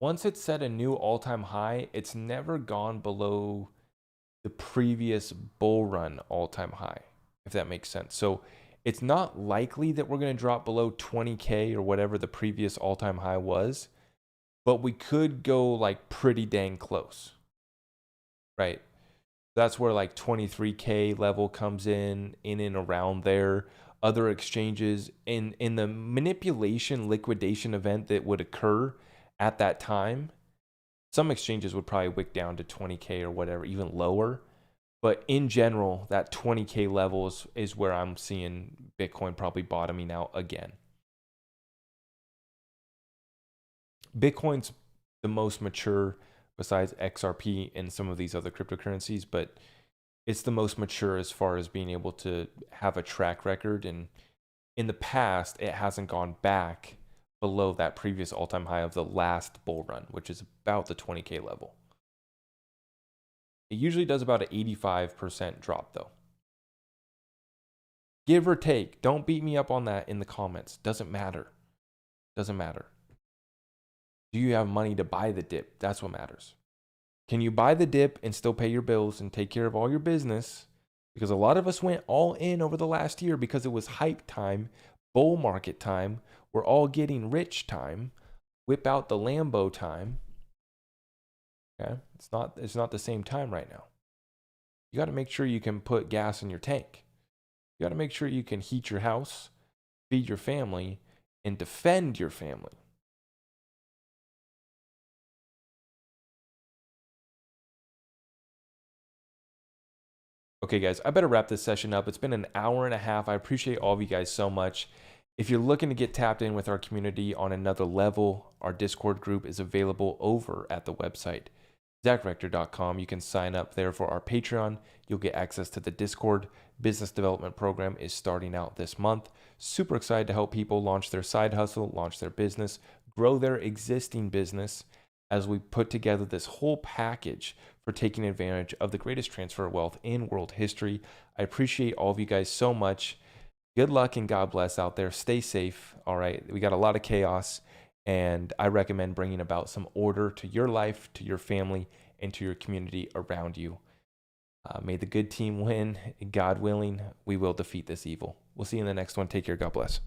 once it's set a new all-time high, it's never gone below the previous bull run all-time high, if that makes sense. So it's not likely that we're going to drop below 20K or whatever the previous all-time high was, but we could go like pretty dang close, right? That's where like 23K level comes in and around there. other exchanges in the manipulation liquidation event that would occur at that time. Some exchanges would probably wick down to 20K or whatever, even lower. But in general, that 20K level is where I'm seeing Bitcoin probably bottoming out again. Bitcoin's the most mature besides XRP and some of these other cryptocurrencies, but it's the most mature as far as being able to have a track record. And in the past, it hasn't gone back below that previous all-time high of the last bull run, which is about the 20K level. It usually does about an 85% drop though. Give or take. Don't beat me up on that in the comments. Doesn't matter. Doesn't matter. Do you have money to buy the dip? That's what matters. Can you buy the dip and still pay your bills and take care of all your business? Because a lot of us went all in over the last year because it was hype time, bull market time. We're all getting rich time. Whip out the Lambo time. Okay? It's not the same time right now. You got to make sure you can put gas in your tank. You got to make sure you can heat your house, feed your family, and defend your family. Okay, guys, I better wrap this session up. It's been an hour and a half. I appreciate all of you guys so much. If you're looking to get tapped in with our community on another level, our Discord group is available over at the website, zachrector.com. You can sign up there for our Patreon. You'll get access to the Discord. Business development program is starting out this month. Super excited to help people launch their side hustle, launch their business, grow their existing business as we put together this whole package for taking advantage of the greatest transfer of wealth in world history. I appreciate all of you guys so much. Good luck and God bless out there. Stay safe. All right. We got a lot of chaos, and I recommend bringing about some order to your life, to your family, and to your community around you. May the good team win. God willing, we will defeat this evil. We'll see you in the next one. Take care. God bless.